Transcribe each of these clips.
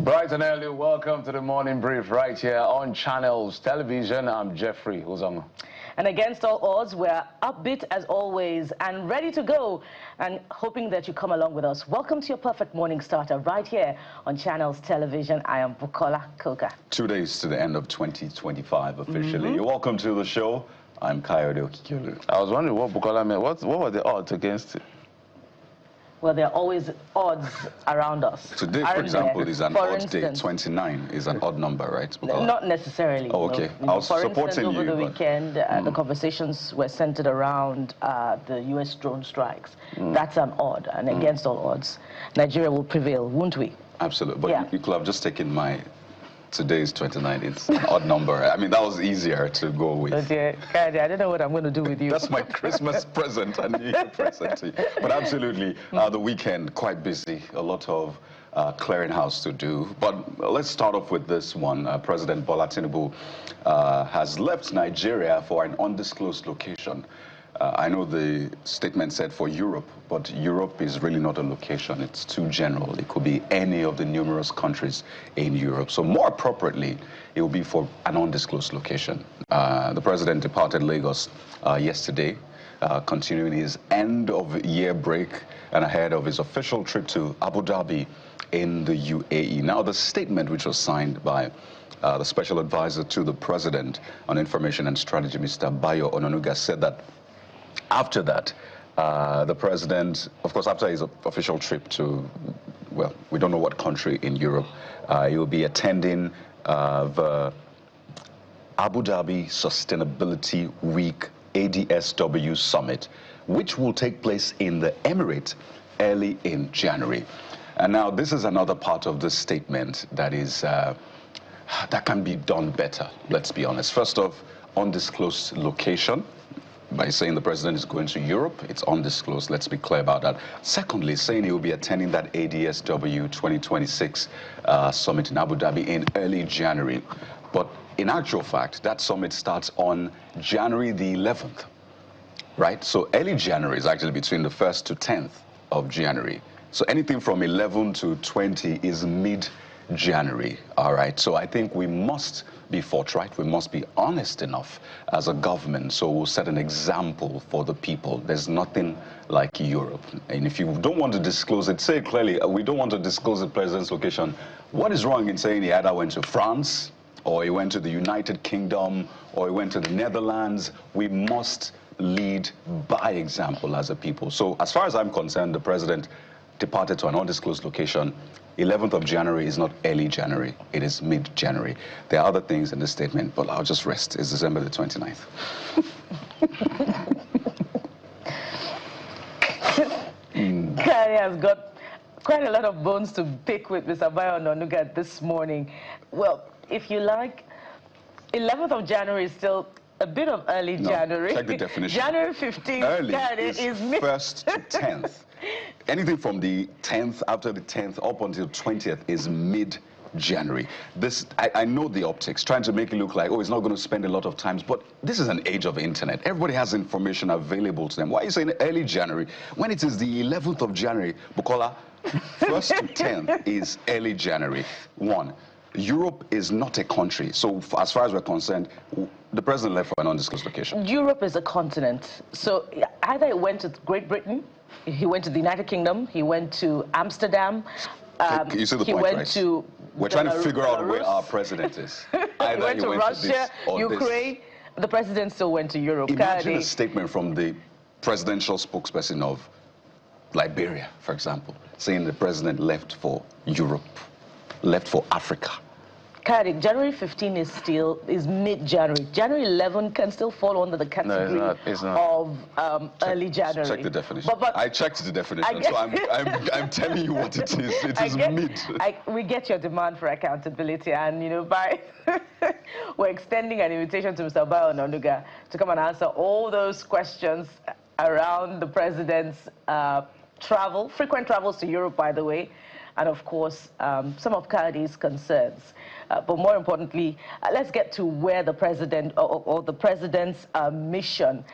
Bright and early, welcome to the morning brief right here on Channels Television. I'm Jeffrey Uzama. And against all odds, we're upbeat as always and ready to go and hoping that you come along with us. Welcome to your perfect morning starter right here on Channels Television. I am Bukola Koga. 2 days to the end of 2025 officially. You're welcome to the show. I'm Kayode Okikiolu. I was wondering what Bukola meant. What were the odds against it? Well, there are always odds around us. Today, for example, is an odd day. 29 is an odd number, right? Bukola? Not necessarily. Oh, okay. I was supporting instance, over you. the weekend, the conversations were centered around the U.S. drone strikes. That's an odd, and against all odds, Nigeria will prevail, won't we? Absolutely. But you could have just taken my... Today's 29. It's an odd number. I mean, that was easier to go with. Oh dear, I don't know what I'm going to do with you. That's my Christmas present and New Year present to you. But absolutely, the weekend, quite busy. A lot of clearinghouse to do. But let's start off with this one. President Bola Tinubu has left Nigeria for an undisclosed location. I know the statement said for Europe, but Europe is really not a location. It's too general. It could be any of the numerous countries in Europe. So more appropriately, it will be for an undisclosed location. The president departed Lagos yesterday, continuing his end-of-year break and ahead of his official trip to Abu Dhabi in the UAE. Now, the statement, which was signed by the special advisor to the president on information and strategy, Mr. Bayo Ononuga, said that after that, the president, of course, after his official trip to, well, we don't know what country in Europe, he will be attending the Abu Dhabi Sustainability Week ADSW Summit, which will take place in the Emirates early in January. And now this is another part of this statement that is, that can be done better, let's be honest. First off, undisclosed location. By saying the president is going to Europe, it's undisclosed. Let's be clear about that. Secondly, saying he will be attending that ADSW 2026 summit in Abu Dhabi in early January. But in actual fact, that summit starts on January the 11th, right? So early January is actually between the 1st to 10th of January. So anything from 11 to 20 is mid-January, all right? So I think we must be forthright, we must be honest enough as a government, so we'll set an example for the people. There's nothing like Europe. And if you don't want to disclose it, say it clearly, we don't want to disclose the president's location. What is wrong in saying he either went to France, or he went to the United Kingdom, or he went to the Netherlands? We must lead by example as a people. So as far as I'm concerned, the president departed to an undisclosed location. 11th of January is not early January, it is mid-January. There are other things in this statement, but I'll just rest. It's December the 29th. Kari has got quite a lot of bones to pick with Mr. Bayo Ononuga this morning. Well, if you like, 11th of January is still a bit of early January. Check the definition. January 15th early is mid 1st to 10th. Anything from the 10th, after the 10th, up until 20th is mid-January. This, I know the optics, trying to make it look like, oh, it's not going to spend a lot of time, but this is an age of internet. Everybody has information available to them. Why are you saying early January when it is the 11th of January? Bukola, 1st to 10th is early January. One, Europe is not a country. So as far as we're concerned, the president left for an undisclosed location. Europe is a continent. So either he went to Great Britain, he went to the United Kingdom, he went to Amsterdam. You see the he point, went right? to We're trying to figure out where our president is. Either he went to Russia, Ukraine. This. The president still went to Europe. Imagine a statement from the presidential spokesperson of Liberia, for example, saying the president left for Europe, left for Africa. January 15 is mid-January. January 11 can still fall under the category of early January. Check the definition. But I checked the definition, so I'm telling you what it is. It is mid. We get your demand for accountability, and you know, we're extending an invitation to Mr. Bayo Ononuga to come and answer all those questions around the president's frequent travels to Europe, by the way. and, of course, some of Kade's concerns. But more importantly, let's get to where the president or the president's mission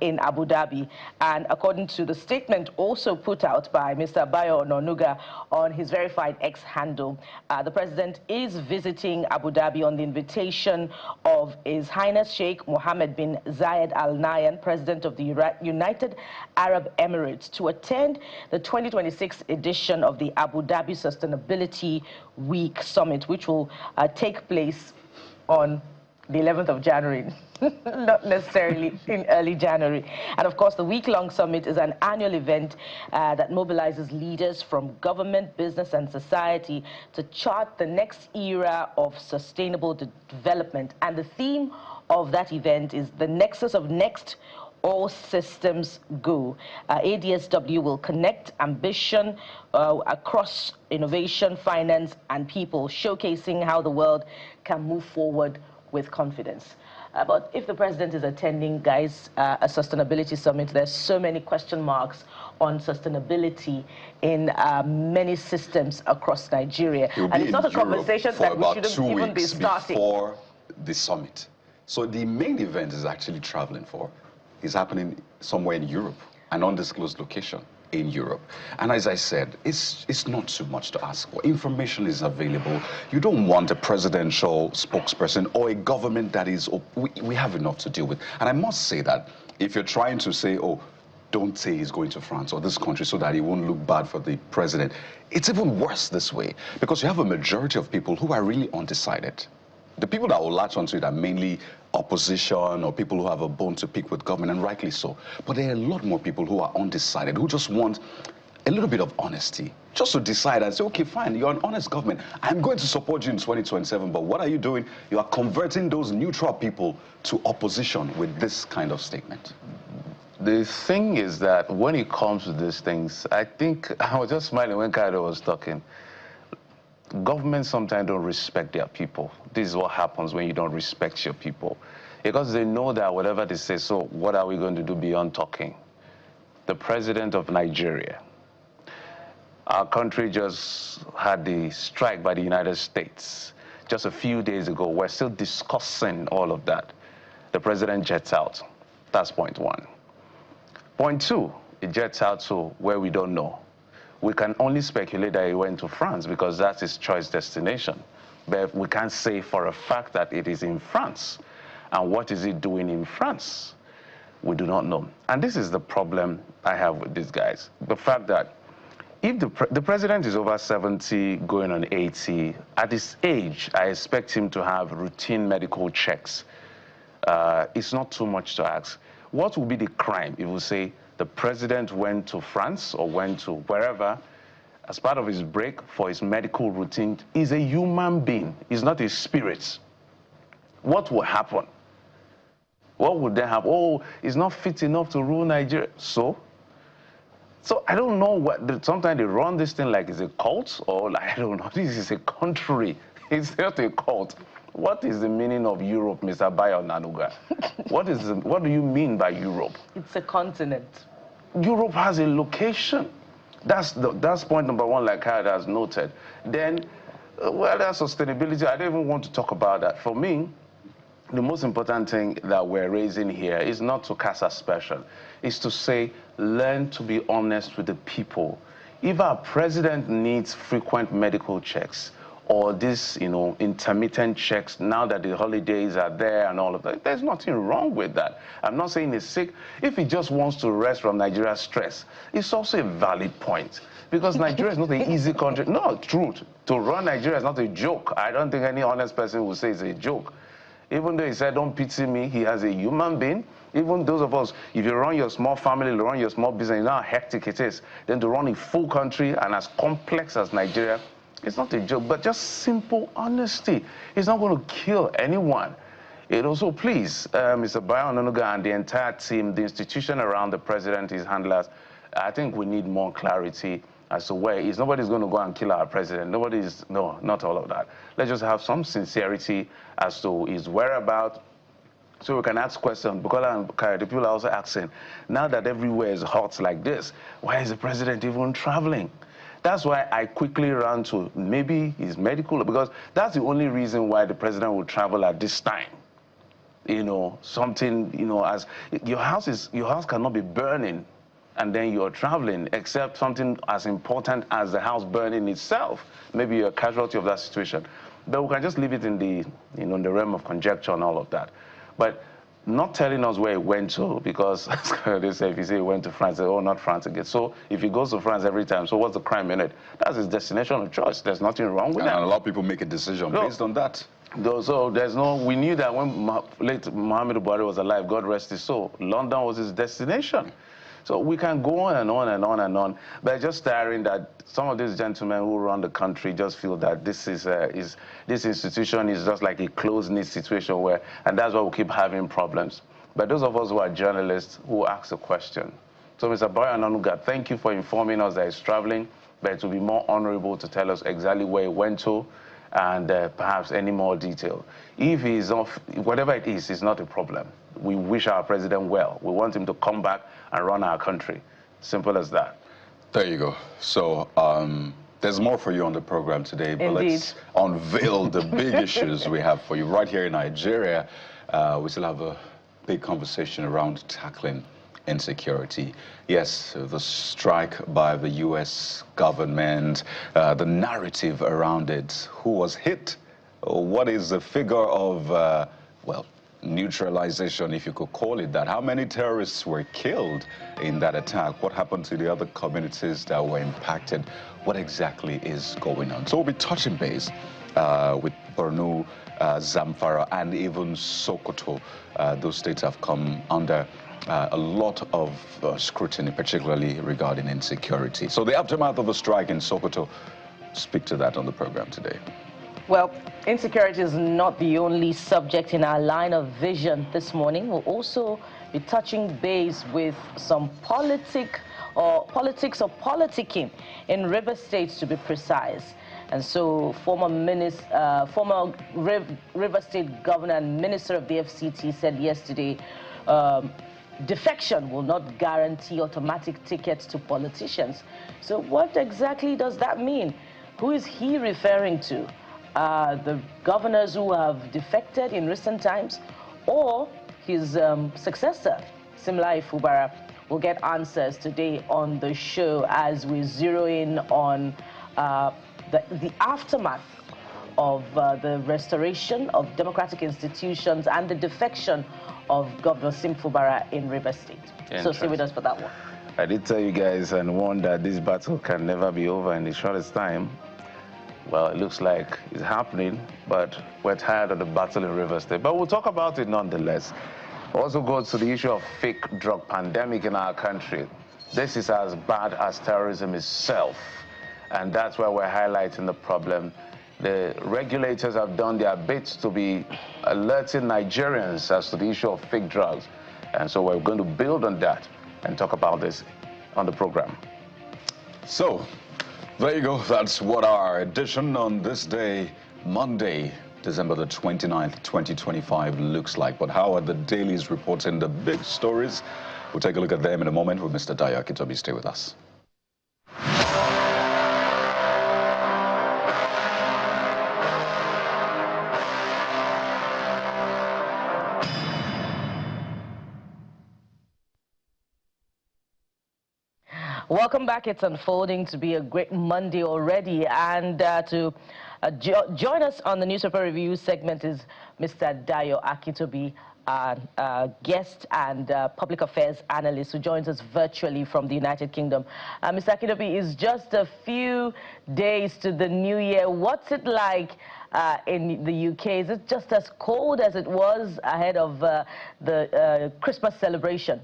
in Abu Dhabi. And according to the statement also put out by Mr. Bayo Ononuga on his verified X handle, the president is visiting Abu Dhabi on the invitation of His Highness Sheikh Mohammed bin Zayed Al Nahyan, President of the United Arab Emirates, to attend the 2026 edition of the Abu Dhabi Sustainability Week Summit, which will take place on the 11th of January, not necessarily in early January. And of course, the week-long summit is an annual event that mobilizes leaders from government, business, and society to chart the next era of sustainable development. And the theme of that event is the nexus of next, all systems go. ADSW will connect ambition across innovation, finance, and people, showcasing how the world can move forward with confidence. But if the president is attending, guys, a sustainability summit, there's so many question marks on sustainability in many systems across Nigeria. And it's not a conversation that we shouldn't even be starting before the summit. So the main event is actually traveling for. Is happening somewhere in Europe, an undisclosed location in Europe. And as I said, it's not too much to ask for. Information is available. You don't want a presidential spokesperson or a government that is, we have enough to deal with. And I must say that if you're trying to say, oh, don't say he's going to France or this country so that he won't look bad for the president, it's even worse this way because you have a majority of people who are really undecided. The people that will latch onto it are mainly opposition or people who have a bone to pick with government, and rightly so. But there are a lot more people who are undecided, who just want a little bit of honesty, just to decide and say, okay, fine, you're an honest government. I'm going to support you in 2027, but what are you doing? You are converting those neutral people to opposition with this kind of statement. The thing is that when it comes to these things, I think, I was just smiling when Kaido was talking. Governments sometimes don't respect their people. This is what happens when you don't respect your people. Because they know that whatever they say, so what are we going to do beyond talking? The president of Nigeria. Our country just had the strike by the United States. Just a few days ago, we're still discussing all of that. The president jets out. That's point one. Point two, it jets out to where we don't know. We can only speculate that he went to France because that's his choice destination. But we can't say for a fact that it is in France. And what is he doing in France? We do not know. And this is the problem I have with these guys. The fact that if the president is over 70, going on 80, at his age, I expect him to have routine medical checks. It's not too much to ask. What would be the crime if we say, the president went to France or went to wherever as part of his break for his medical routine? He's a human being. He's not a spirit. What will happen? What would then happen? Oh, he's not fit enough to rule Nigeria. So I don't know what, sometimes they run this thing like it's a cult or like, I don't know, this is a country. It's not a cult. What is the meaning of Europe, Mr. Bayo Ononuga? What do you mean by Europe? It's a continent. Europe has a location. That's point number one, like Howard has noted. Then, well, that's sustainability. I don't even want to talk about that. For me, the most important thing that we're raising here is not to cast aspersion. It's to say, learn to be honest with the people. If our president needs frequent medical checks, or this, intermittent checks now that the holidays are there and all of that. There's nothing wrong with that. I'm not saying he's sick. If he just wants to rest from Nigeria's stress, it's also a valid point. Because Nigeria is not an easy country. No, truth. To run Nigeria is not a joke. I don't think any honest person will say it's a joke. Even though he said, don't pity me, he has a human being. Even those of us, if you run your small family, you run your small business, you know how hectic it is. Then to run a full country and as complex as Nigeria, it's not a joke, but just simple honesty. It's not going to kill anyone. It also, please, Mr. Bayo Ononuga and the entire team, the institution around the president, his handlers, I think we need more clarity as to where he is. Nobody's going to go and kill our president. No, not all of that. Let's just have some sincerity as to his whereabouts, so we can ask questions. Because the people are also asking, now that everywhere is hot like this, why is the president even traveling? That's why I quickly ran to maybe his medical, because that's the only reason why the president would travel at this time. You know, something, you know, as your house cannot be burning and then you're traveling, except something as important as the house burning itself. Maybe you're a casualty of that situation. But we can just leave it in the, you know, in the realm of conjecture and all of that. But not telling us where he went to, because they say if you say he went to France, they say, oh, not France again. So if he goes to France every time, so what's the crime in it? That's his destination of choice. There's nothing wrong with that. And a lot of people make a decision based on that. So there's no, we knew that when late Muhammad Buhari was alive, God rest his soul, London was his destination. So we can go on and on and on and on, but it's just tiring that some of these gentlemen who run the country just feel that this institution is just like a closed-knit situation where, and that's why we keep having problems. But those of us who are journalists who ask a question. So Mr. Bayo Onanuga, thank you for informing us that he's traveling, but it will be more honorable to tell us exactly where he went to and perhaps any more detail. If he's off, whatever it is, it's not a problem. We wish our president well. We want him to come back and run our country. Simple as that. There you go. So there's more for you on the program today, but Indeed. Let's unveil the big issues we have for you. Right here in Nigeria, we still have a big conversation around tackling insecurity. Yes, the strike by the U.S. government, the narrative around it, who was hit, what is the figure of, well, neutralization, if you could call it that. How many terrorists were killed in that attack? What happened to the other communities that were impacted? What exactly is going on? So we'll be touching base with Borno, Zamfara, and even Sokoto. Those states have come under a lot of scrutiny, particularly regarding insecurity. So the aftermath of the strike in Sokoto, speak to that on the program today. Well, insecurity is not the only subject in our line of vision this morning. We'll also be touching base with some politics or politicking in River State, to be precise. And so former River State Governor and Minister of the FCT said yesterday, defection will not guarantee automatic tickets to politicians. So what exactly does that mean? Who is he referring to? The governors who have defected in recent times, or his successor, Similai Fubara? We'll get answers today on the show as we zero in on the aftermath of the restoration of democratic institutions and the defection of Governor Sim Fubara in River State. So stay with us for that one. I did tell you guys and warn that this battle can never be over in the shortest time. Well, it looks like it's happening, but we're tired of the battle in River State. But we'll talk about it nonetheless. Also goes to the issue of fake drug pandemic in our country. This is as bad as terrorism itself, and that's why we're highlighting the problem. The regulators have done their bits to be alerting Nigerians as to the issue of fake drugs, and so we're going to build on that and talk about this on the program. So, there you go. That's what our edition on this day, Monday, December the 29th, 2025 looks like. But how are the dailies reporting the big stories? We'll take a look at them in a moment with Mr. Dayo Akitobi. Stay with us. Welcome back. It's unfolding to be a great Monday already, and to join us on the newspaper review segment is Mr. Dayo Akitobi, guest and public affairs analyst who joins us virtually from the United Kingdom. Mr. Akitobi, is just a few days to the new year. What's it like in the UK? Is it just as cold as it was ahead of the Christmas celebration?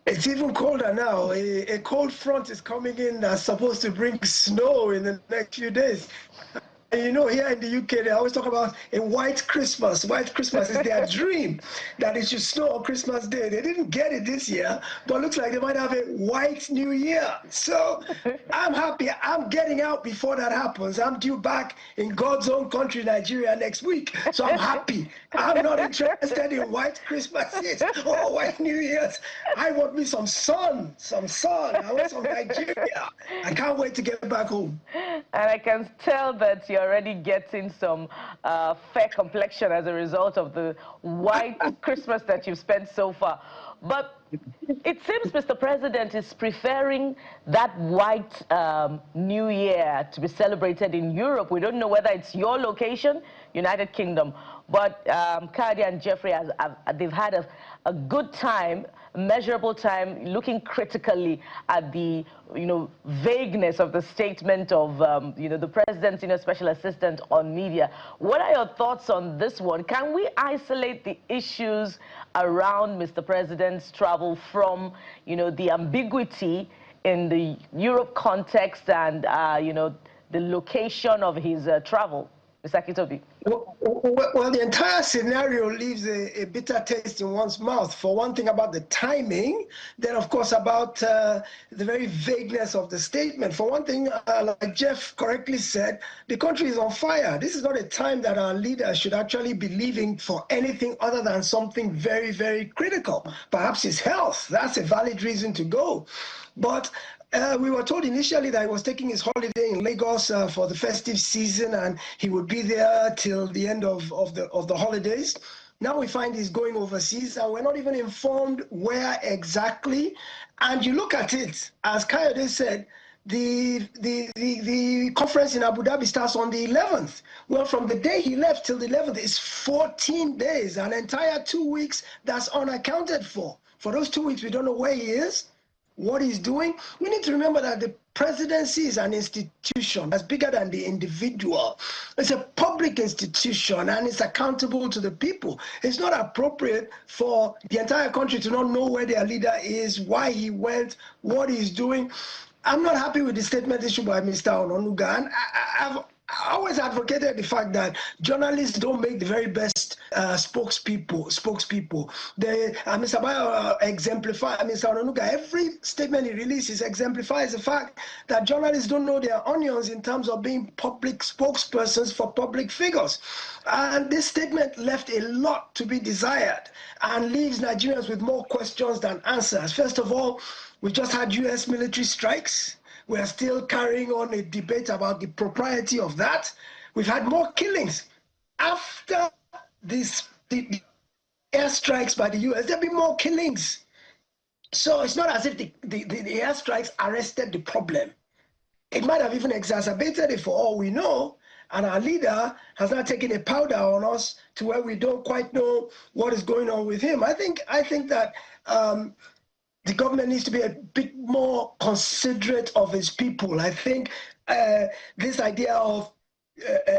It's even colder now. A cold front is coming in that's supposed to bring snow in the next few days. You know, here in the UK, they always talk about a white Christmas. White Christmas is their dream, that it should snow on Christmas Day. They didn't get it this year, but looks like they might have a white New Year. So I'm happy. I'm getting out before that happens. I'm due back in God's own country, Nigeria, next week. So I'm happy. I'm not interested in white Christmases or white New Years. I want me some sun, some sun. I want some Nigeria. I can't wait to get back home. And I can tell that you're already getting some fair complexion as a result of the white Christmas that you've spent so far. But it seems Mr. President is preferring that white New Year to be celebrated in Europe. We don't know whether it's your location, United Kingdom, but Cardi and Jeffrey, they've had a good time, measurable time, looking critically at the, vagueness of the statement of, the president's, special assistant on media. What are your thoughts on this one? Can we isolate the issues around Mr. President's travel from, the ambiguity in the Europe context and, the location of his travel? Mr. Akitobi. Well, the entire scenario leaves a bitter taste in one's mouth. For one thing, about the timing, then of course about the very vagueness of the statement. For one thing, like Jeff correctly said, the country is on fire. This is not a time that our leaders should actually be leaving for anything other than something very, very critical. Perhaps his health. That's a valid reason to go. But we were told initially that he was taking his holiday in Lagos for the festive season, and he would be there till the end of the holidays. Now we find he's going overseas, and we're not even informed where exactly. And you look at it, as Kayode said, the conference in Abu Dhabi starts on the 11th. Well, from the day he left till the 11th is 14 days, an entire 2 weeks that's unaccounted for. For those 2 weeks, we don't know where he is, what he's doing. We need to remember that the presidency is an institution that's bigger than the individual. It's a public institution and it's accountable to the people. It's not appropriate for the entire country to not know where their leader is, why he went, what he's doing. I'm not happy with the statement issued by Mr. Ononuga, and I've always advocated the fact that journalists don't make the very best spokespeople. Mr. Bayo exemplifies, Mr. Ononuga, every statement he releases exemplifies the fact that journalists don't know their onions in terms of being public spokespersons for public figures. And this statement left a lot to be desired and leaves Nigerians with more questions than answers. First of all, we just had U.S. military strikes. We are still carrying on a debate about the propriety of that. We've had more killings. After the airstrikes by the U.S., there'll be more killings. So it's not as if the airstrikes arrested the problem. It might have even exacerbated it for all we know. And our leader has now taken a powder on us to where we don't quite know what is going on with him. I think that the government needs to be a bit more considerate of its people. I think this idea of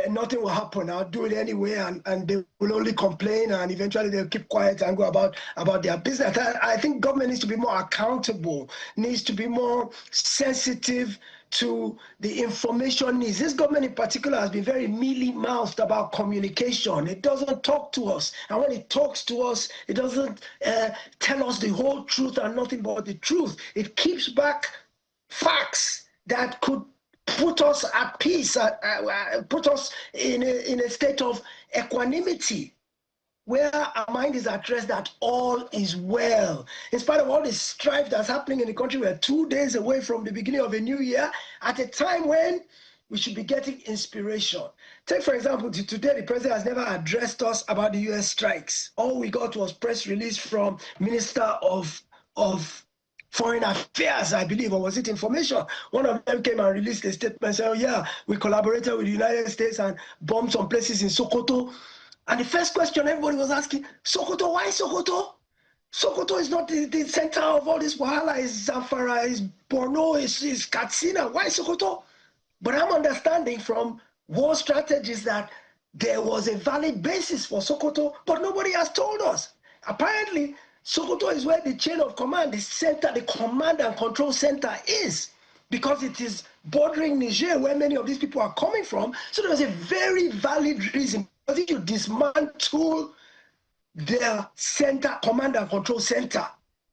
nothing will happen, I'll do it anyway, and they will only complain, and eventually they'll keep quiet and go about their business. I think government needs to be more accountable, needs to be more sensitive to the information needs. This government in particular has been very mealy-mouthed about communication. It doesn't talk to us. And when it talks to us, it doesn't tell us the whole truth and nothing but the truth. It keeps back facts that could put us at peace, put us in a state of equanimity, where our mind is at rest that all is well. In spite of all the strife that's happening in the country, we're 2 days away from the beginning of a new year, at a time when we should be getting inspiration. Take, for example, today the president has never addressed us about the US strikes. All we got was press release from Minister of Foreign Affairs, I believe, or was it Information? One of them came and released a statement saying, oh yeah, we collaborated with the United States and bombed some places in Sokoto. And the first question everybody was asking, Sokoto, why Sokoto? Sokoto is not the center of all this Wahala, is Zamfara, is Borno, is Katsina. Why Sokoto? But I'm understanding from war strategies that there was a valid basis for Sokoto, but nobody has told us. Apparently, Sokoto is where the chain of command, the center, the command and control center is. because it is bordering Niger, where many of these people are coming from. So there was a very valid reason. Because if you dismantle their center, command and control center,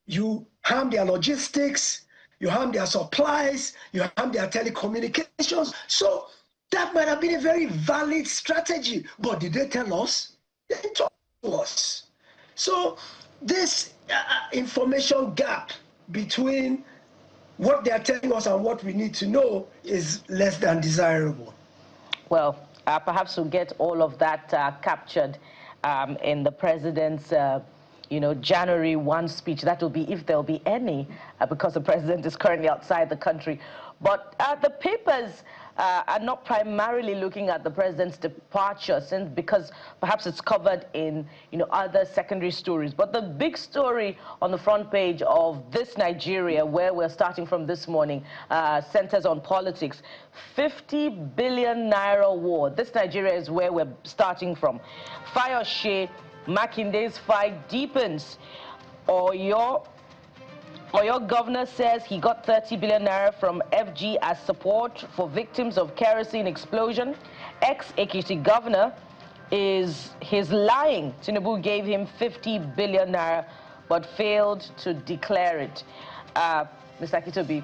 you harm their logistics, you harm their supplies, you harm their telecommunications. So that might have been a very valid strategy. But did they tell us? They didn't talk to us. So this information gap between what they are telling us and what we need to know is less than desirable. Well, perhaps we'll get all of that captured in the president's, January 1 speech. That will be, if there'll be any, because the president is currently outside the country. But the papers are not primarily looking at the president's departure, because perhaps it's covered in other secondary stories. But the big story on the front page of This Nigeria, where we're starting from this morning, centers on politics. 50 billion naira war. This Nigeria is where we're starting from. Fayose Makinde's fight deepens. Your governor says he got 30 billion naira from FG as support for victims of kerosene explosion. Ex-Ekiti governor is lying. Tinubu gave him 50 billion naira but failed to declare it. Mr. Kitobi,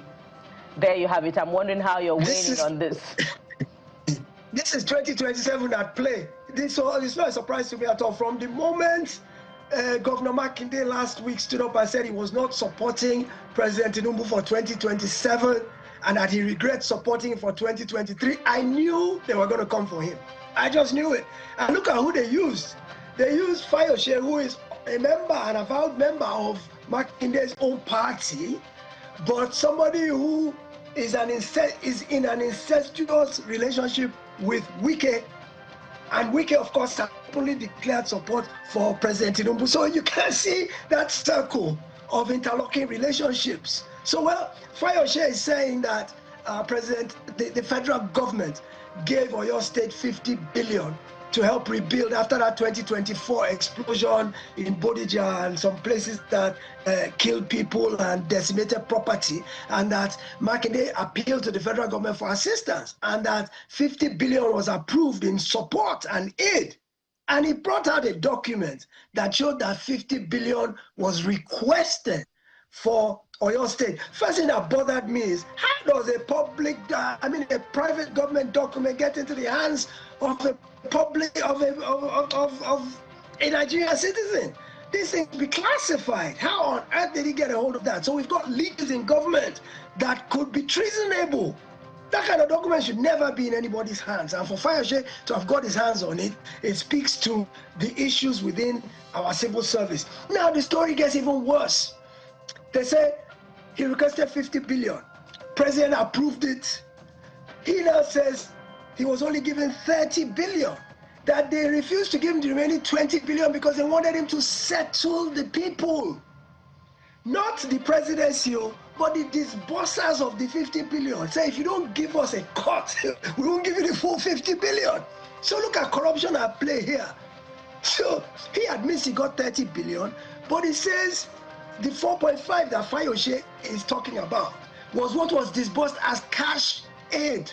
there you have it. I'm wondering how you're weighing on this. This is 2027 at play. It's not a surprise to me at all. From the moment Governor Makinde last week stood up and said he was not supporting President Tinubu for 2027 and that he regrets supporting him for 2023, I knew they were going to come for him. I just knew it. And look at who they used. They used Fayose, who is a member, an avowed member of Makinde's own party, but somebody who is in an incestuous relationship with Wike. And Wike, of course, has openly declared support for President Tinubu. So you can see that circle of interlocking relationships. So, well, Fayose is saying that the federal government gave Oyo State 50 billion to help rebuild after that 2024 explosion in Bodija and some places that killed people and decimated property, and that Makinde appealed to the federal government for assistance, and that 50 billion was approved in support and aid. And he brought out a document that showed that 50 billion was requested for Oyo State. First thing that bothered me is, how does a private government document get into the hands of a a Nigerian citizen? These things be classified. How on earth did he get a hold of that? So we've got leaks in government that could be treasonable. That kind of document should never be in anybody's hands. And for Fayose to have got his hands on it, it speaks to the issues within our civil service. Now the story gets even worse. They say he requested 50 billion. President approved it. He now says he was only given 30 billion. That they refused to give him the remaining 20 billion because they wanted him to settle the people. Not the presidency, but the disbursers of the 50 billion. Say, if you don't give us a cut, we won't give you the full 50 billion. So look at corruption at play here. So he admits he got 30 billion, but he says the 4.5 that Fayose is talking about was what was disbursed as cash aid,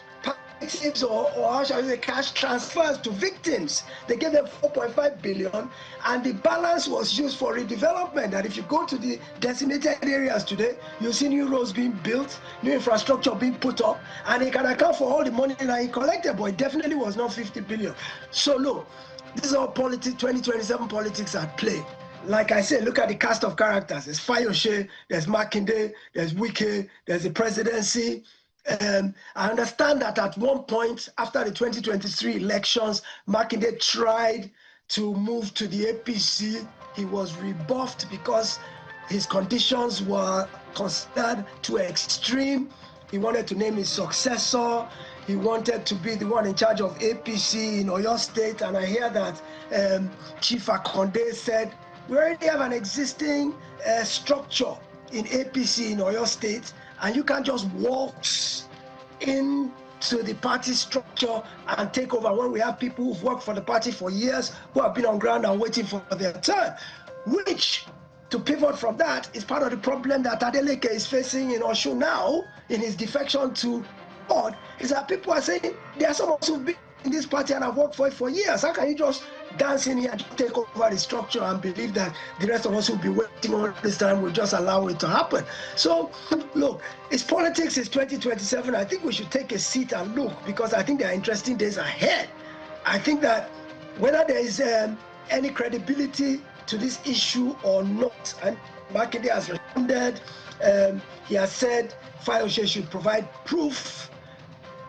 or how shall I say, cash transfers to victims. They gave them 4.5 billion, and the balance was used for redevelopment. And if you go to the decimated areas today, you see new roads being built, new infrastructure being put up, and he can account for all the money that he collected, but it definitely was not 50 billion. So look, this is all politics, 2027 politics at play. Like I said, look at the cast of characters. There's Fayose, there's Makinde, there's Wike, there's the presidency. I understand that at one point after the 2023 elections, Makinde tried to move to the APC. He was rebuffed because his conditions were considered too extreme. He wanted to name his successor. He wanted to be the one in charge of APC in Oyo State. And I hear that Chief Akonde said, we already have an existing structure in APC in Oyo State, and you can't just walk into the party structure and take over when we have people who've worked for the party for years, who have been on ground and waiting for their turn, which to pivot from that is part of the problem that Adeleke is facing in Osun now in his defection to God, is that people are saying there are some of us who've been in this party and have worked for it for years. How can you just dance in here and just take over the structure and believe that the rest of us who've been waiting all this time will just allow it to happen? So, look, it's politics, it's 2027. I think we should take a seat and look, because I think there are interesting days ahead. I think that whether there is any credibility to this issue or not, and Makinde has responded, he has said Fayose should provide proof.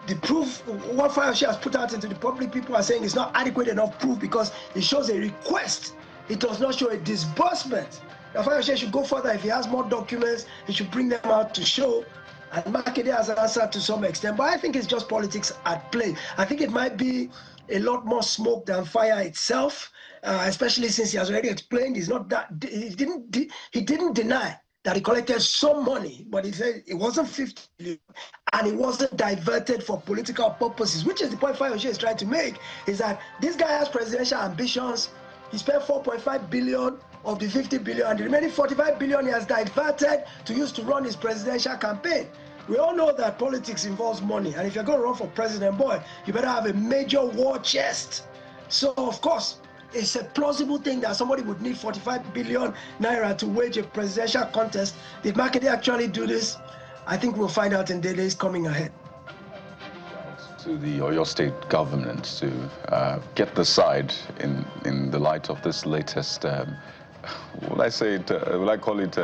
The proof, what Fayose has put out into the public, people are saying is not adequate enough proof because it shows a request. It does not show a disbursement. Now Fayose should go further. If he has more documents, he should bring them out to show. And Makinde has answered to some extent, but I think it's just politics at play. I think it might be a lot more smoke than fire itself, especially since he has already explained he's not that, he didn't deny that he collected some money, but he said it wasn't 50 million and it wasn't diverted for political purposes, which is the point Fayose is trying to make, is that this guy has presidential ambitions. He spent 4.5 billion of the 50 billion, and the remaining 45 billion he has diverted to use to run his presidential campaign. We all know that politics involves money, and if you're going to run for president, boy, you better have a major war chest. So, of course, it's a plausible thing that somebody would need 45 billion naira to wage a presidential contest. Did Makinde actually do this? I think we'll find out in the days coming ahead. To the Oyo State government to get the side in the light of this latest, will I call it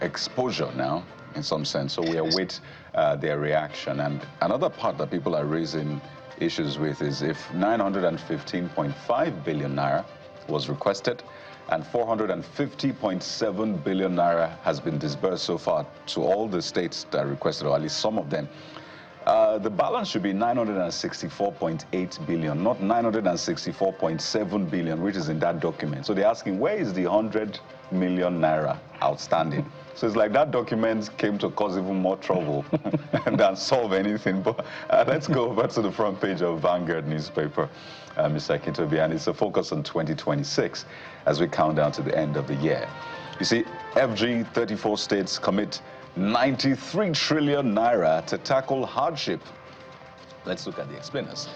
exposure now, in some sense? So we await their reaction. And another part that people are raising issues with is if 915.5 billion naira was requested and 450.7 billion naira has been disbursed so far to all the states that requested, or at least some of them, the balance should be 964.8 billion, not 964.7 billion, which is in that document. So they're asking, where is the 100 million naira outstanding? So it's like that document came to cause even more trouble than solve anything. But let's go over to the front page of Vanguard newspaper, Mr. Akintobi, and it's a focus on 2026 as we count down to the end of the year. You see, FG 34 states commit 93 trillion naira to tackle hardship. Let's look at the explainers.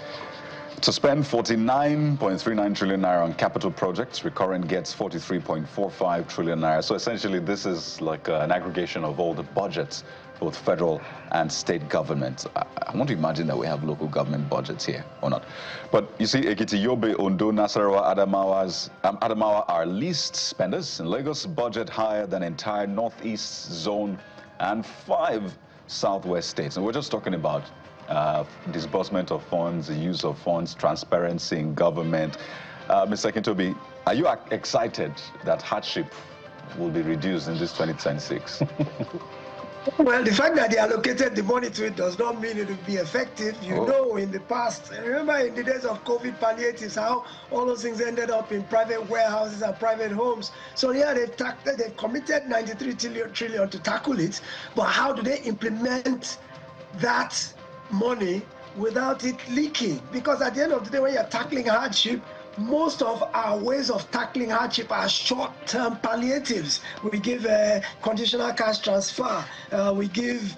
To spend 49.39 trillion naira on capital projects, recurrent gets 43.45 trillion naira. So essentially, this is like an aggregation of all the budgets, both federal and state governments. I want to imagine that we have local government budgets here, or not. But you see, Ekiti, Yobe, Ondo, Nasarawa, Adamawa are least spenders. In Lagos, budget higher than entire Northeast zone and 5 Southwest states. And we're just talking about disbursement of funds, the use of funds, transparency in government. Mr. Akintobi, are you excited that hardship will be reduced in this 2026? Well, the fact that they allocated the money to it does not mean it will be effective. You know, in the past, remember in the days of COVID palliatives, how all those things ended up in private warehouses and private homes. So yeah, they've committed 93 trillion to tackle it, but how do they implement that money without it leaking? Because at the end of the day, when you're tackling hardship, most of our ways of tackling hardship are short-term palliatives. We give conditional cash transfer, we give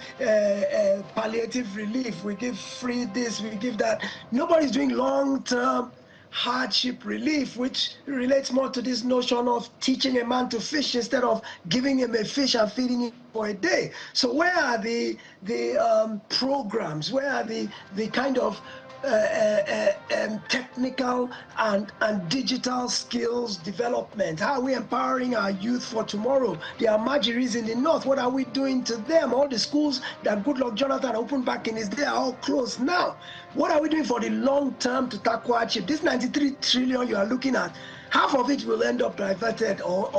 palliative relief, we give free this, we give that. Nobody's doing long-term hardship relief, which relates more to this notion of teaching a man to fish instead of giving him a fish and feeding him for a day. So where are the programs? Where are the kind of technical and digital skills development? How are we empowering our youth for tomorrow? There are Marjories in the north. What are we doing to them? All the schools that Goodluck Jonathan opened back in his day are all closed now. What are we doing for the long term to tackle hardship? This 93 trillion you are looking at, half of it will end up diverted or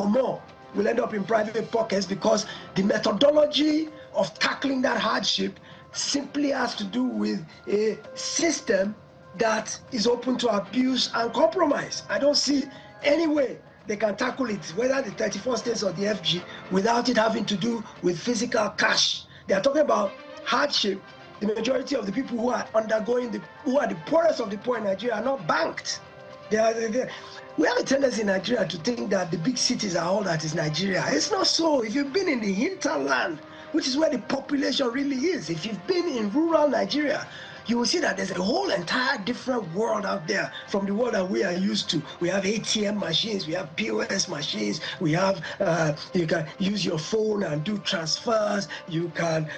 more will end up in private pockets, because the methodology of tackling that hardship simply has to do with a system that is open to abuse and compromise. I don't see any way they can tackle it, whether the 34 states or the FG, without it having to do with physical cash. They are talking about hardship. The majority of the people who are undergoing who are the poorest of the poor in Nigeria are not banked. We have a tendency in Nigeria to think that the big cities are all that is Nigeria. It's not so. If you've been in the hinterland, which is where the population really is, if you've been in rural Nigeria, you will see that there's a whole entire different world out there from the world that we are used to. We have ATM machines, we have POS machines, we have, you can use your phone and do transfers, you can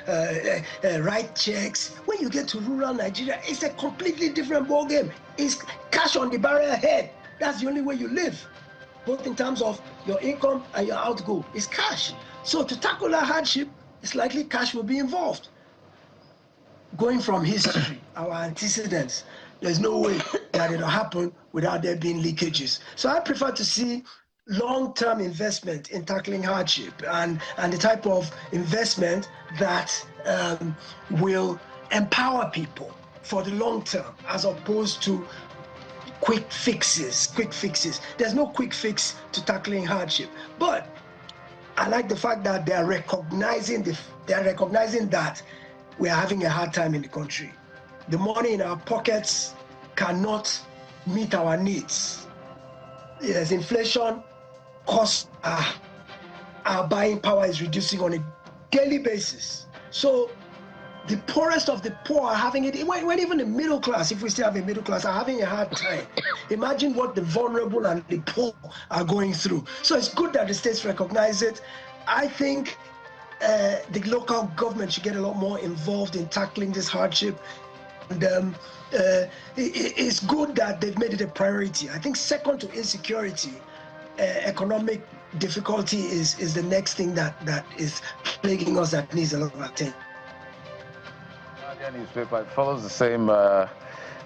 write checks. When you get to rural Nigeria, it's a completely different ballgame. It's cash on the barrel head. That's the only way you live, both in terms of your income and your outgo. It's cash. So to tackle that hardship, it's likely cash will be involved. Going from history, our antecedents, there's no way that it'll happen without there being leakages. So I prefer to see long-term investment in tackling hardship and the type of investment that will empower people for the long term, as opposed to quick fixes. There's no quick fix to tackling hardship. But I like the fact that they're recognizing that we are having a hard time in the country. The money in our pockets cannot meet our needs. Yes, inflation, costs, our buying power is reducing on a daily basis. So the poorest of the poor are having it, when even the middle class, if we still have a middle class, are having a hard time. Imagine what the vulnerable and the poor are going through. So it's good that the states recognize it. I think the local government should get a lot more involved in tackling this hardship. And it's good that they've made it a priority. I think second to insecurity, economic difficulty is the next thing that is plaguing us that needs a lot of attention. Guardian newspaper follows the same,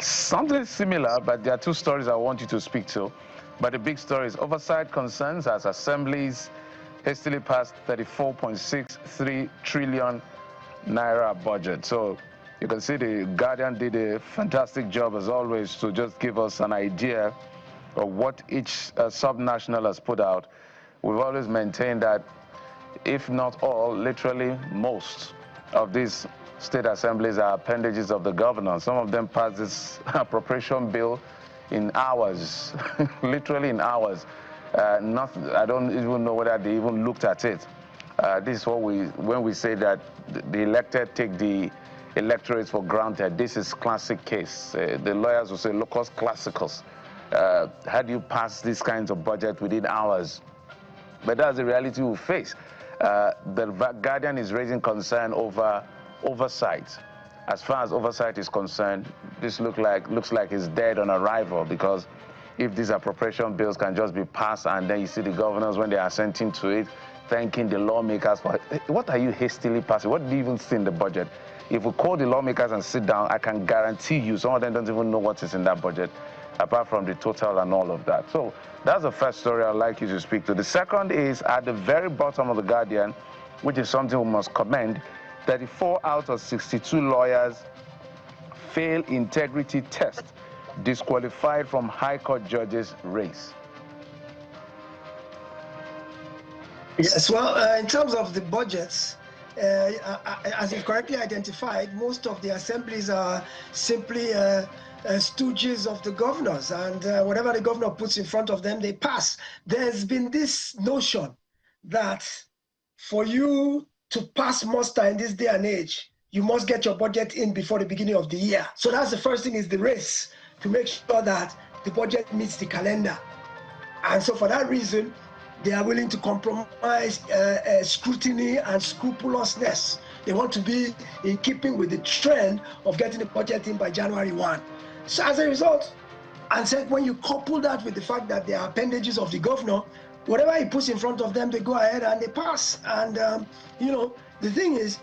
something similar, but there are two stories I want you to speak to. But the big story is oversight concerns as assemblies hastily passed 34.63 trillion naira budget. So you can see the Guardian did a fantastic job, as always, to just give us an idea of what each subnational has put out. We've always maintained that, if not all, literally most of these state assemblies are appendages of the governor. Some of them passed this appropriation bill in hours, literally in hours. Nothing, I don't even know whether they even looked at it. This is what when we say that the elected take the electorate for granted. This is classic case. The lawyers will say locus classicus. How do you pass these kinds of budget within hours? But that's the reality we face. The Guardian is raising concern over oversight. As far as oversight is concerned, this looks like it's dead on arrival, because if these appropriation bills can just be passed and then you see the governors, when they are assenting to it, thanking the lawmakers for it. What are you hastily passing? What do you even see in the budget? If we call the lawmakers and sit down, I can guarantee you some of them don't even know what is in that budget, apart from the total and all of that. So that's the first story I'd like you to speak to. The second is at the very bottom of the Guardian, which is something we must commend. 34 out of 62 lawyers fail integrity test, disqualified from High Court judges' race. Yes, well, in terms of the budgets, as you've correctly identified, most of the assemblies are simply stooges of the governors, and whatever the governor puts in front of them, they pass. There's been this notion that for you to pass muster in this day and age, you must get your budget in before the beginning of the year. So that's the first thing, is the race to make sure that the budget meets the calendar. And so for that reason, they are willing to compromise scrutiny and scrupulousness. They want to be in keeping with the trend of getting the budget in by January 1. So as a result, and so when you couple that with the fact that they are appendages of the governor, whatever he puts in front of them, they go ahead and they pass. And, you know, the thing is,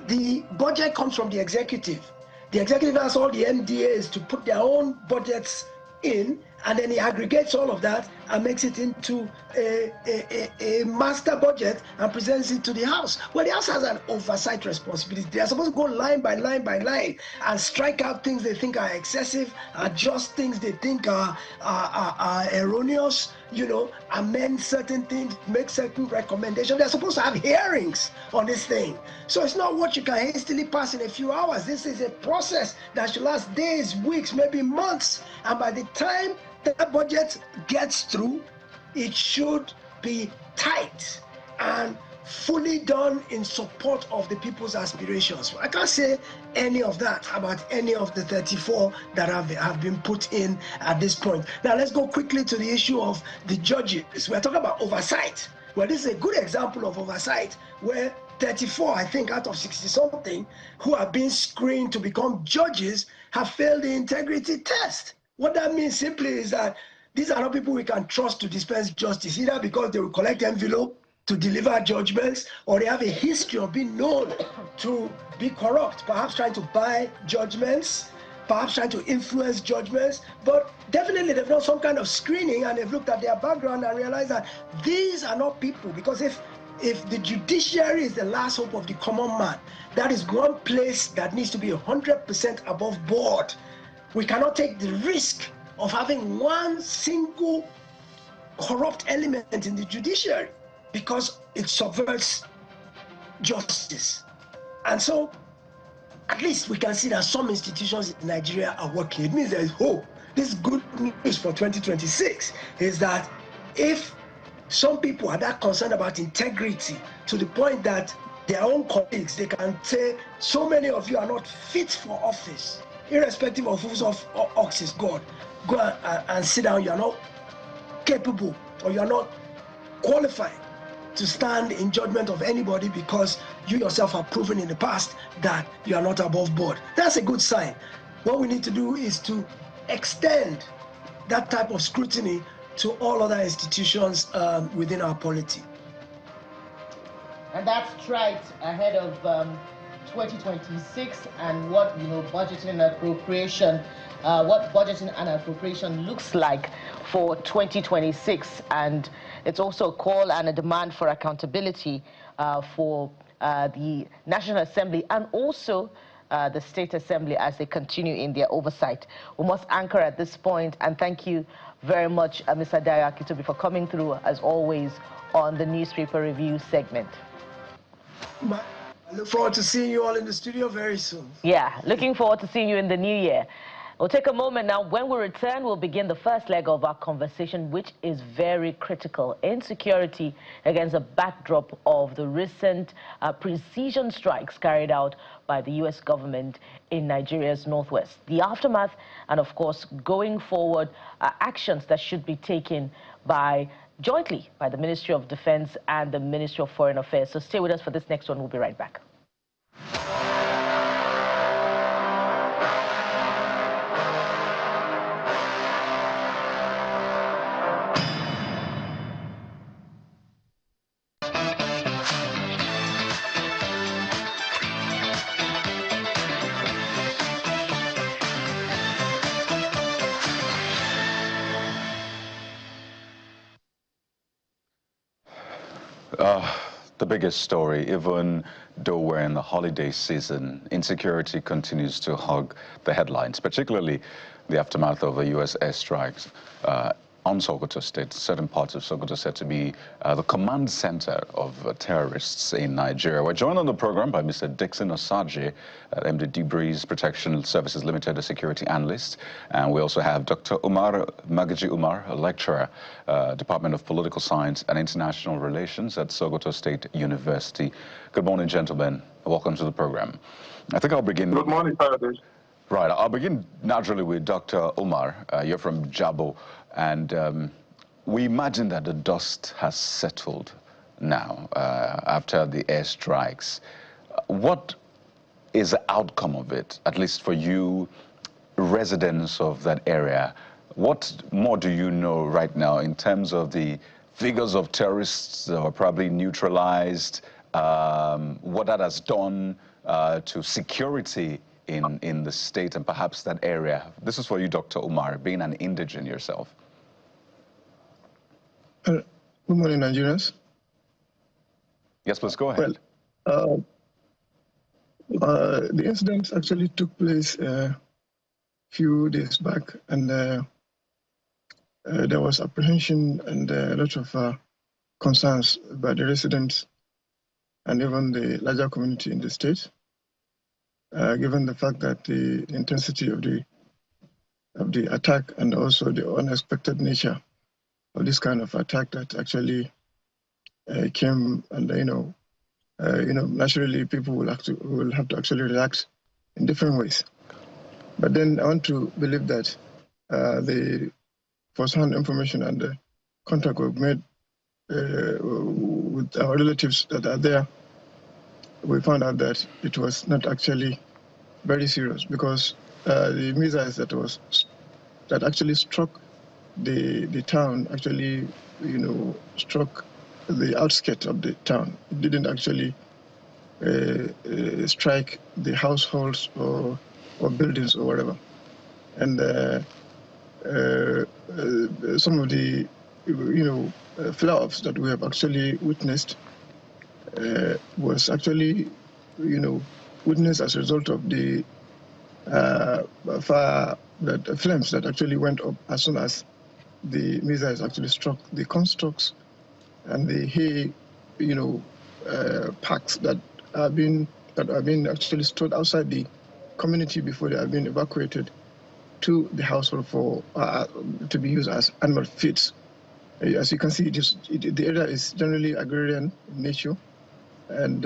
the budget comes from the executive. The executive has all the MDAs to put their own budgets in, and then he aggregates all of that and makes it into a master budget and presents it to the House. Well, the House has an oversight responsibility. They are supposed to go line by line by line and strike out things they think are excessive, adjust things they think are erroneous, amend certain things, make certain recommendations. They're supposed to have hearings on this thing. So it's not what you can hastily pass in a few hours. This is a process that should last days, weeks, maybe months. And by the time that budget gets through, it should be tight and fully done in support of the people's aspirations. I can't say any of that about any of the 34 that have been put in at this point. Now let's go quickly to the issue of the judges. We're talking about oversight. Well, this is a good example of oversight where 34, I think, out of 60-something who are being screened to become judges have failed the integrity test. What that means simply is that these are not people we can trust to dispense justice, either because they will collect envelope to deliver judgments, or they have a history of being known to be corrupt, perhaps trying to buy judgments, perhaps trying to influence judgments, but definitely they've done some kind of screening and they've looked at their background and realized that these are not people, because if the judiciary is the last hope of the common man, that is one place that needs to be 100% above board. We cannot take the risk of having one single corrupt element in the judiciary because it subverts justice. And so, at least we can see that some institutions in Nigeria are working. It means there is hope. This good news for 2026 is that if some people are that concerned about integrity to the point that their own colleagues, they can say, so many of you are not fit for office, irrespective of whose ox is God. Go and sit down. You are not capable, or you are not qualified to stand in judgment of anybody because you yourself have proven in the past that you are not above board. That's a good sign. What we need to do is to extend that type of scrutiny to all other institutions within our polity. And that's right ahead of 2026 and what budgeting and appropriation, what budgeting and appropriation looks like for 2026. And it's also a call and a demand for accountability for the National Assembly and also the State Assembly as they continue in their oversight. We must anchor at this point, and thank you very much, Mr. Dayo Akitobi, for coming through, as always, on the newspaper review segment. I look forward to seeing you all in the studio very soon. Yeah, looking forward to seeing you in the new year. We'll take a moment now. When we return, we'll begin the first leg of our conversation, which is very critical. Insecurity against a backdrop of the recent precision strikes carried out by the U.S. government in Nigeria's northwest. The aftermath and, of course, going forward, actions that should be taken jointly by the Ministry of Defense and the Ministry of Foreign Affairs. So stay with us for this next one. We'll be right back. The biggest story, even though we're in the holiday season, insecurity continues to hug the headlines, particularly the aftermath of the U.S. airstrikes on Sokoto State. Certain parts of Sokoto said to be the command center of terrorists in Nigeria. We're joined on the program by Mr. Dixon Osaje, MD Debris Protection Services Limited, a security analyst. And we also have Dr. Magaji Umar, a lecturer, Department of Political Science and International Relations at Sokoto State University. Good morning, gentlemen. Welcome to the program. I think I'll begin. Good morning, Paradise. Right. I'll begin naturally with Dr. Umar. You're from Jabo. And we imagine that the dust has settled now after the airstrikes. What is the outcome of it, at least for you, residents of that area? What more do you know right now in terms of the figures of terrorists that are probably neutralized, what that has done to security in the state and perhaps that area? This is for you, Dr. Umar, being an indigene yourself. Good morning, Nigerians. Yes, please go ahead. Well, the incident actually took place a few days back, and there was apprehension and a lot of concerns by the residents and even the larger community in the state, given the fact that the intensity of the attack and also the unexpected nature of this kind of attack that actually came, and naturally people will have to actually react in different ways. But then I want to believe that the first-hand information and the contact we've made with our relatives that are there, we found out that it was not actually very serious, because the missiles that actually struck the town actually, struck the outskirts of the town. It didn't actually strike the households or buildings or whatever. And some of the, flare-ups that we have actually witnessed was actually, witnessed as a result of the flames that actually went up as soon as the missiles actually struck the constructs and the hay, packs that have been actually stored outside the community before they have been evacuated to the household for to be used as animal feeds. As you can see, the area is generally agrarian in nature and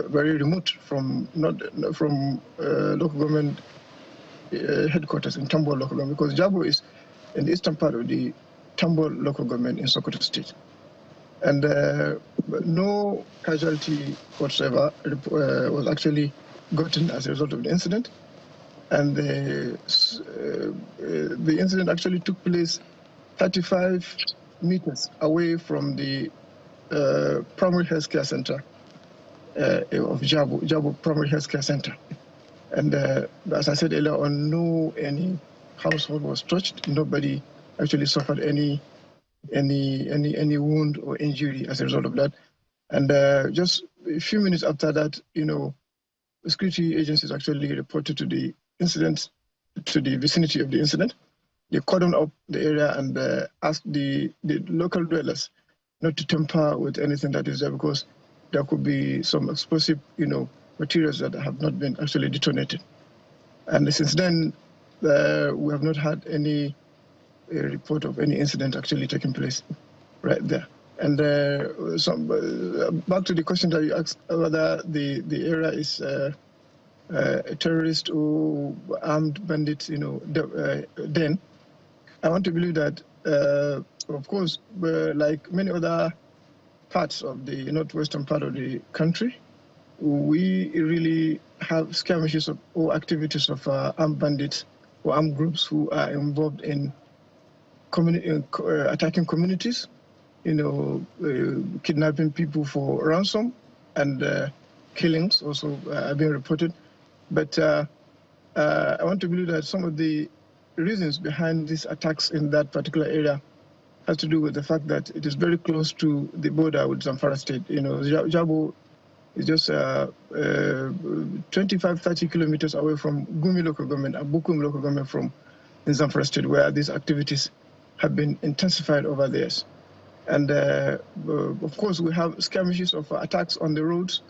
very remote from local government headquarters in Tambol local government, because Jabo is in the eastern part of the Tambol local government in Sokoto State. And no casualty whatsoever was actually gotten as a result of the incident. And the incident actually took place 35 meters away from the primary health care center of Jabo Primary Health Care Center. And as I said earlier on, any household was touched. Nobody actually suffered any wound or injury as a result of that. And just a few minutes after that, security agencies actually reported to the incident, to the vicinity of the incident. They cordoned up the area and asked the local dwellers not to tamper with anything that is there, because there could be some explosive, materials that have not been actually detonated. And since then, we have not had any report of any incident actually taking place right there. And back to the question that you asked, whether the area is a terrorist or armed bandits, den. I want to believe that, of course, like many other parts of the northwestern part of the country, we really have skirmishes or activities of armed bandits or armed groups who are involved in attacking communities, kidnapping people for ransom, and killings also have been reported. But I want to believe that some of the reasons behind these attacks in that particular area has to do with the fact that it is very close to the border with Zamfara State. Jabo is just 25-30 kilometers away from Gumi local government and Bukum local government from in Zamfara State, where these activities have been intensified over the years. And of course, we have skirmishes of attacks on the roads,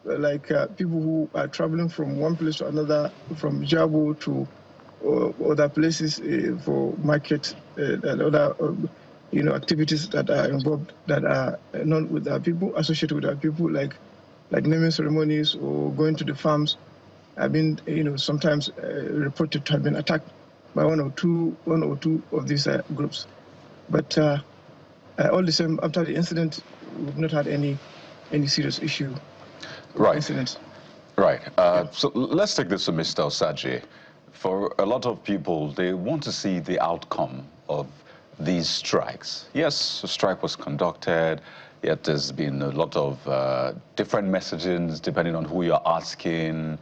like people who are traveling from one place to another, from Jabo to other places for market and other activities that are involved, that are not with our people, associated with our people, like naming ceremonies or going to the farms, have been sometimes reported to have been attacked by one or two of these groups. But all the same, after the incident, we've not had any serious issue. Right. Incidents. Right. So let's take this to Mr. Osagie. For a lot of people, they want to see the outcome of these strikes. Yes, a strike was conducted, yet there's been a lot of different messages depending on who you're asking.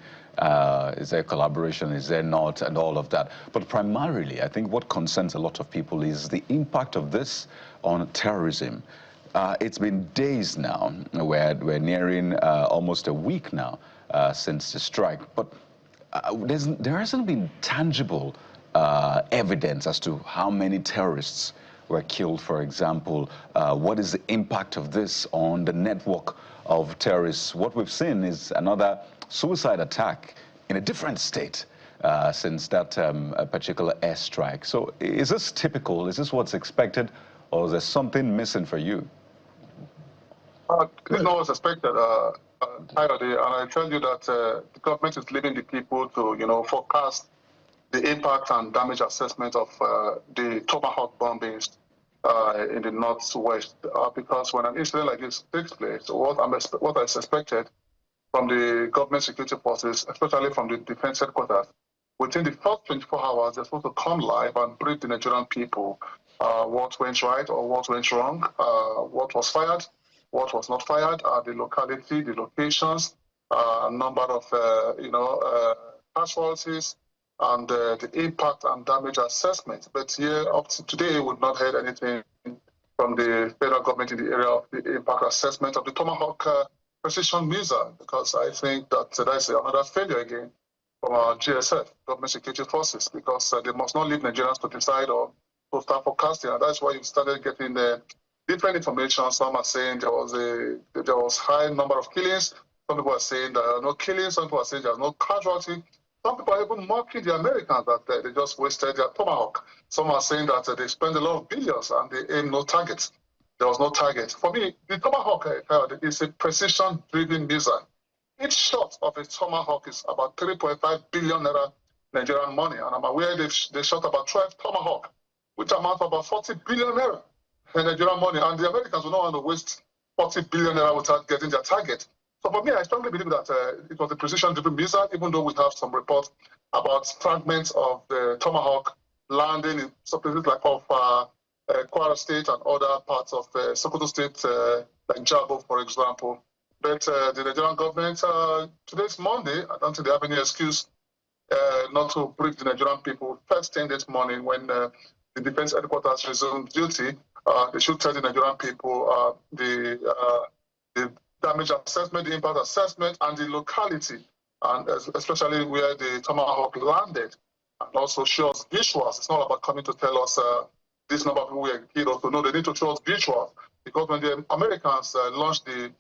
Is there collaboration? Is there not? And all of that. But primarily, I think what concerns a lot of people is the impact of this on terrorism. It's been days now. We're nearing almost a week now since the strike. But there hasn't been tangible evidence as to how many terrorists were killed, for example. What is the impact of this on the network of terrorists? What we've seen is another suicide attack in a different state since that particular airstrike. So is this typical? Is this what's expected? Or is there something missing for you? It's not what's expected, Coyote, and I tell you that the government is leaving the people to, forecast the impact and damage assessment of the Tomahawk bombings in the northwest. Because when an incident like this takes place, what is expected from the government security forces, especially from the defense headquarters, within the first 24 hours, they're supposed to come live and brief the Nigerian people what went right or what went wrong, what was fired, what was not fired, the locality, the locations, number of casualties, and the impact and damage assessment. But here, up to today, we've not heard anything from the federal government in the area of the impact assessment of the Tomahawk precision missile, because I think that that's another failure again from our GSF, government security forces, because they must not leave Nigerians to decide or to start forecasting. And that's why you started getting different information. Some are saying there was high number of killings. Some people are saying there are no killings. Some people are saying there's no casualty. Some people are even mocking the Americans that they just wasted their Tomahawk. Some are saying that they spend a lot of billions and they aim no targets. There was no target. For me, the Tomahawk is a precision-driven missile. Each shot of a Tomahawk is about 3.5 billion naira Nigerian money, and I'm aware they shot about 12 Tomahawk, which amount to about 40 billion naira Nigerian money, and the Americans will not want to waste 40 billion naira without getting their target. So for me, I strongly believe that it was a precision-driven missile, even though we have some reports about fragments of the Tomahawk landing in some places like Kwara State and other parts of Sokoto State, like Jabo, for example. But the Nigerian government, today's Monday, I don't think they have any excuse not to brief the Nigerian people. First thing this morning, when the defense headquarters resumed duty, they should tell the Nigerian people the damage assessment, the impact assessment, and the locality, and especially where the Tomahawk landed, and also show us visuals. It's not about coming to tell us this number of people were killed. No, they need to show us visuals, because when the Americans launched the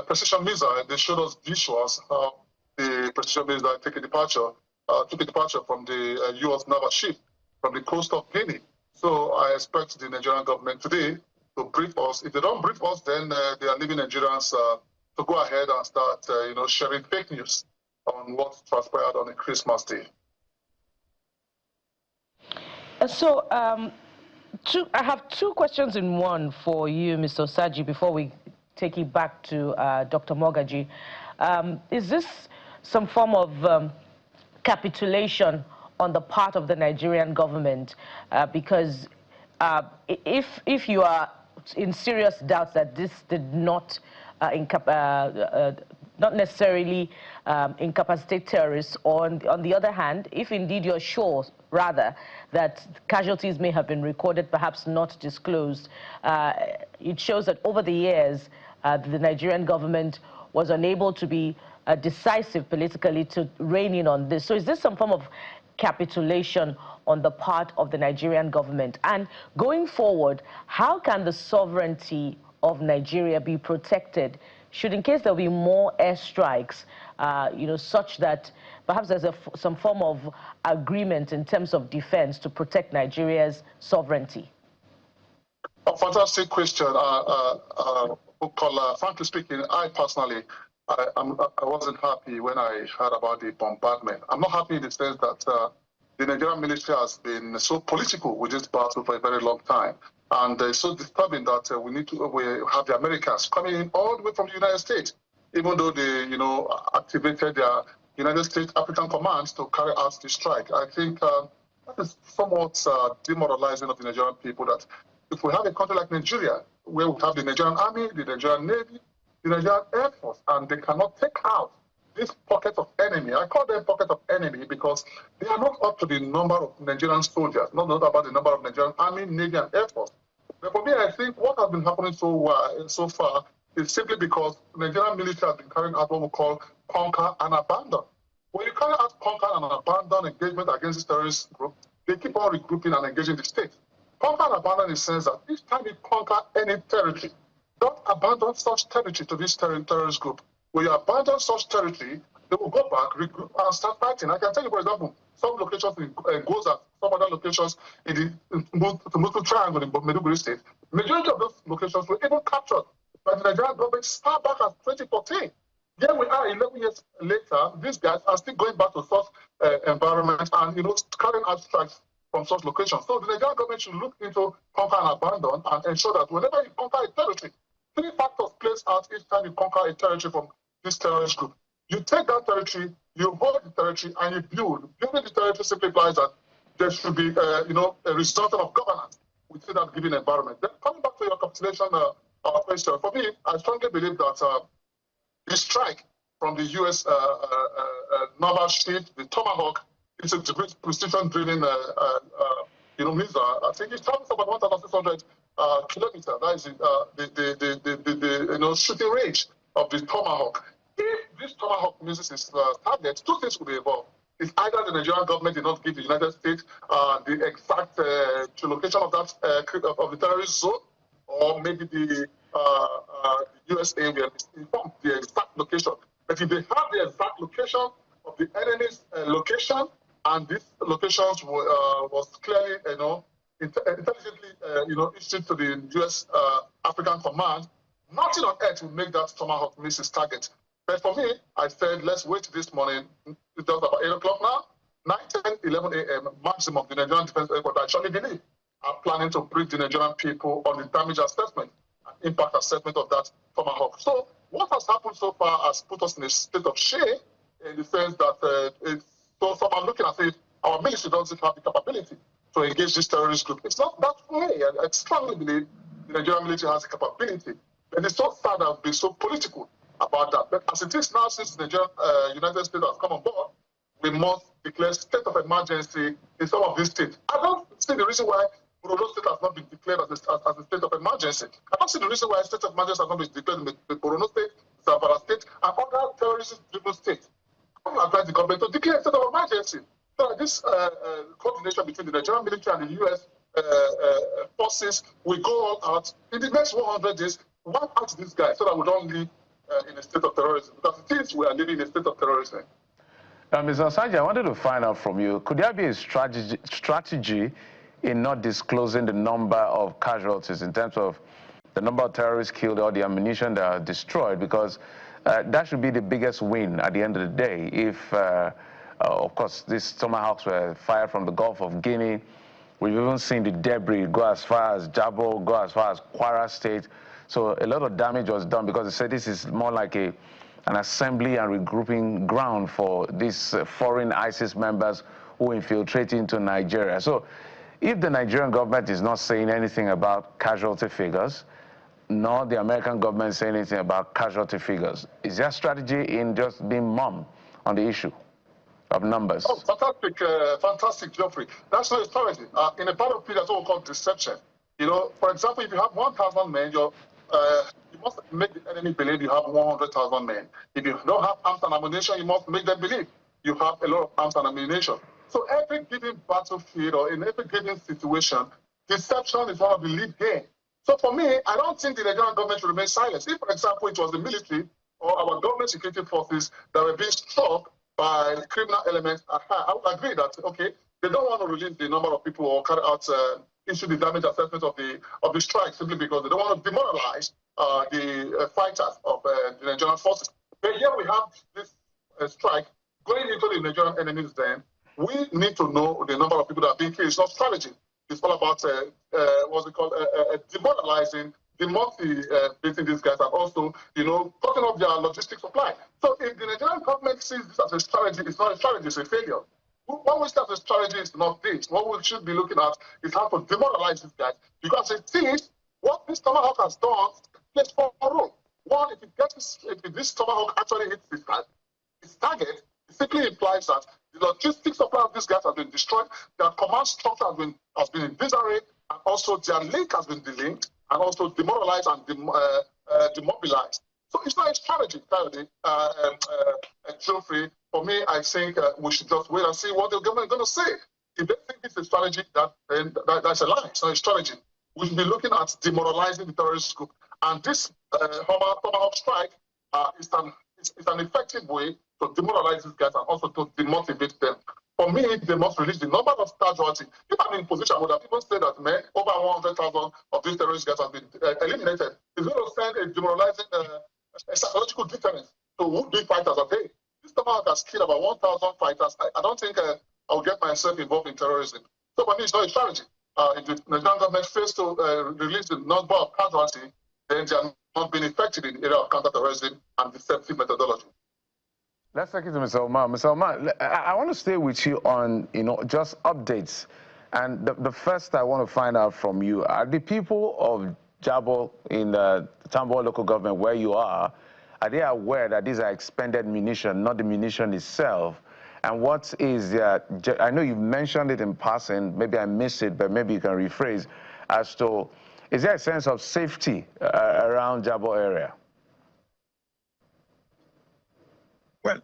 precision missile, they showed us visuals how the precision missile took a departure from the U.S. naval ship from the coast of Guinea. So I expect the Nigerian government today to brief us. If they don't brief us, then they are leaving Nigerians to go ahead and start, sharing fake news on what transpired on a Christmas Day. So I have two questions in one for you, Mr. Osaji, before we take it back to Dr. Mogaji. Is this some form of capitulation on the part of the Nigerian government? Because if you are in serious doubt that this did not not necessarily incapacitate terrorists, or on the other hand, if indeed you're sure, rather, that casualties may have been recorded, perhaps not disclosed, it shows that over the years, the Nigerian government was unable to be decisive politically to rein in on this. So is this some form of capitulation on the part of the Nigerian government? And going forward, how can the sovereignty of Nigeria be protected should, in case there be more airstrikes, such that perhaps there's some form of agreement in terms of defense to protect Nigeria's sovereignty? A fantastic question. Frankly speaking, I personally, I wasn't happy when I heard about the bombardment. I'm not happy in the sense that the Nigerian military has been so political with this battle for a very long time. And it's so disturbing that we have the Americans coming in all the way from the United States, even though they, activated their United States African Command to carry out the strike. I think that is somewhat demoralizing of the Nigerian people, that if we have a country like Nigeria, where we have the Nigerian Army, the Nigerian Navy, the Nigerian Air Force, and they cannot take out this pocket of enemy. I call them pocket of enemy because they are not up to the number of Nigerian soldiers, not about the number of Nigerian Army, Navy, and Air Force. But for me, I think what has been happening so far is simply because the Nigerian military has been carrying out what we call conquer and abandon. When you carry out conquer and abandon engagement against this terrorist group, they keep on regrouping and engaging the state. Conquer and abandon in the sense that each time you conquer any territory, don't abandon such territory to this terrorist group. When you abandon such territory, they will go back, regroup, and start fighting. I can tell you, for example, some locations in Goza, some other locations in the Muslim Triangle in Maiduguri State, majority of those locations were even captured by the Nigerian government far back as 2014. Here we are 11 years later, these guys are still going back to such environment and, carrying out strikes from such locations. So the Nigerian government should look into conquer and abandon and ensure that whenever you conquer a territory, 3 factors plays out each time you conquer a territory from this terrorist group. You take that territory, you hold the territory, and you build. Building the territory simply implies that there should be, a restoration of governance within that given environment. Then coming back to your capitulation question, for me, I strongly believe that the strike from the U.S. naval ship, the Tomahawk, it's a precision-driven, missile. I think it travels about 1,600 kilometers. That is the shooting range of the Tomahawk. If this Tomahawk misses its target, 2 things will be involved. It's either the Nigerian government did not give the United States the exact location of that of the terrorist zone, or maybe the USA will inform the exact location. But if they have the exact location of the enemy's location, and this locations was clearly, intelligently, issued to the U.S. African Command, nothing on earth will make that Tomahawk miss its target. But for me, I said, let's wait this morning. It's just about 8 o'clock now. 9, 10, 11 a.m. maximum, the Nigerian Defense Airport, I actually believe, are planning to brief the Nigerian people on the damage assessment and impact assessment of that Tomahawk. So what has happened so far has put us in a state of shame in the sense that so I'm looking at it, our military doesn't have the capability to engage this terrorist group. It's not that way. I strongly believe the Nigerian military has the capability. And it's so sad that we're so political about that. But as it is now, since the United States has come on board, we must declare state of emergency in some of these states. I don't see the reason why Borno State has not been declared as a state of emergency. I don't see the reason why a state of emergency has not been declared in the Borno State, Zamfara State, and other terrorism-driven states. I will advise the government to declare a state of emergency. So that this coordination between the Nigerian military and the U.S. Forces will go all out in the next 100 days. Wipe out these guys so that we don't live in a state of terrorism. Because it is we are living in a state of terrorism. Mr. Sanjay, I wanted to find out from you, could there be a strategy in not disclosing the number of casualties in terms of the number of terrorists killed or the ammunition that are destroyed? Because that should be the biggest win at the end of the day. If, of course, these Tomahawks were fired from the Gulf of Guinea, we've even seen the debris go as far as Jabo, go as far as Kwara State. So a lot of damage was done because they said this is more like an assembly and regrouping ground for these foreign ISIS members who infiltrate into Nigeria. So if the Nigerian government is not saying anything about casualty figures, nor the American government saying anything about casualty figures, is there a strategy in just being mum on the issue of numbers? Oh, fantastic, fantastic, Geoffrey. That's not a strategy. In a battlefield, that's what we call deception. For example, if you have 1,000 men, you must make the enemy believe you have 100,000 men. If you don't have arms and ammunition, you must make them believe you have a lot of arms and ammunition. So every given battlefield or in every given situation, deception is one of the lead game. So for me, I don't think the Nigerian government should remain silent. If, for example, it was the military or our government security forces that were being struck by criminal elements, I would agree that, okay, they don't want to release the number of people or carry out issue the damage assessment of the strike simply because they don't want to demoralize the fighters of the Nigerian forces. But here we have this strike going into the Nigerian enemies. Then we need to know the number of people that are being killed. It's not strategy. It's all about what's it called, demoralizing, demotivating these guys, and also, cutting off their logistic supply. So if the Nigerian government sees this as a strategy, it's not a strategy, it's a failure. What we start as a strategy is not this. What we should be looking at is how to demoralize these guys. Because it seems what this Tomahawk has done plays 4 roles. One, if this Tomahawk actually hits this guy, its target, it simply implies that the logistics supply of these guys has been destroyed, their command structure has been in disarray, and also their link has been delinked, and also demoralized and demobilized. So it's not a strategy, Geoffrey. For me, I think we should just wait and see what the government is going to say. If they think it's a strategy, that's a lie. It's not a strategy. We should be looking at demoralizing the terrorist group. And this Tomahawk strike is an effective way to demoralize these guys and also to demotivate them. For me, they must release the number of casualties. If I'm in position, I would have even said that over 100,000 of these terrorist guys have been eliminated. It's going to send a demoralizing a psychological difference to would-be fighters that, hey, this Tomahawk has killed about 1,000 fighters. I don't think I'll get myself involved in terrorism. So for me, it's not a strategy. If the Nigerian government fails to release the number of casualties, then they are not being effective in the area of counterterrorism and deceptive methodology. Let's take it to Mr. Omar. Mr. Omar, I want to stay with you on, just updates. And the first I want to find out from you, are the people of Jabo in the Tambo local government where you are they aware that these are expended munition, not the munition itself? And what is, I know you've mentioned it in passing, maybe I missed it, but maybe you can rephrase as to, is there a sense of safety around Jabo area? Well,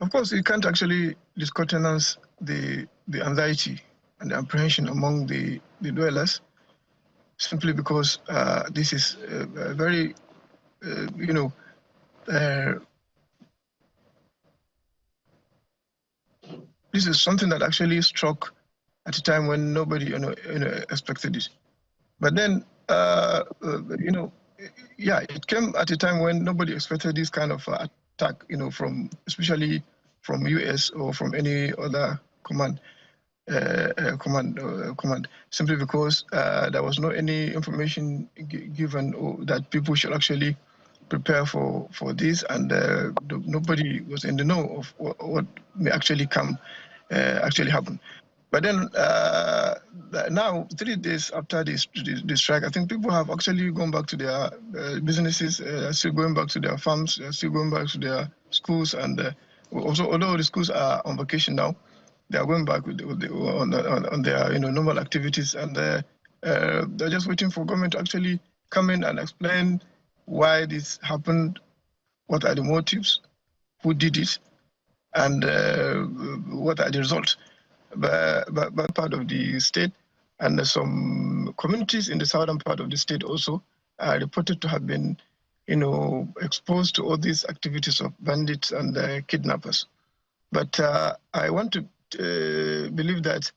of course, you can't actually discountenance the anxiety and the apprehension among the dwellers, simply because this is a very, this is something that actually struck at a time when nobody, expected it. But then, it came at a time when nobody expected this kind of attack, especially from US or from any other command, simply because there was no any information given that people should actually prepare for this, and nobody was in the know of what may actually happen. But then now, 3 days after this strike, I think people have actually gone back to their businesses, still going back to their farms, still going back to their schools, and also, although the schools are on vacation now, they are going back on their normal activities, and they're just waiting for government to actually come in and explain why this happened, what are the motives, who did it, and what are the results. But part of the state, and some communities in the southern part of the state also are reported to have been, exposed to all these activities of bandits and kidnappers. But I want to believe that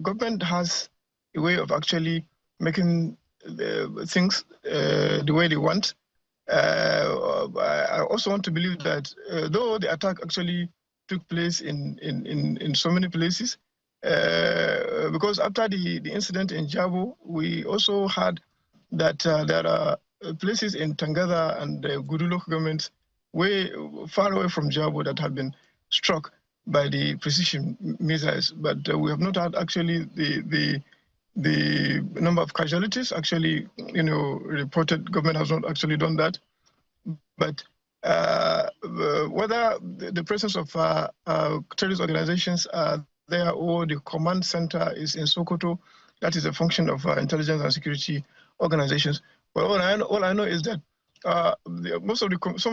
government has a way of actually making things the way they want. I also want to believe that though the attack actually took place in so many places, because after the incident in Jabo, we also heard that there are places in Tangaza and Guru local governments way far away from Jabo that have been struck by the precision missiles, but we have not had actually the number of casualties actually, reported. Government has not actually done that. But whether the presence of terrorist organizations are there or the command center is in Sokoto, that is a function of intelligence and security organizations. But all I know is that some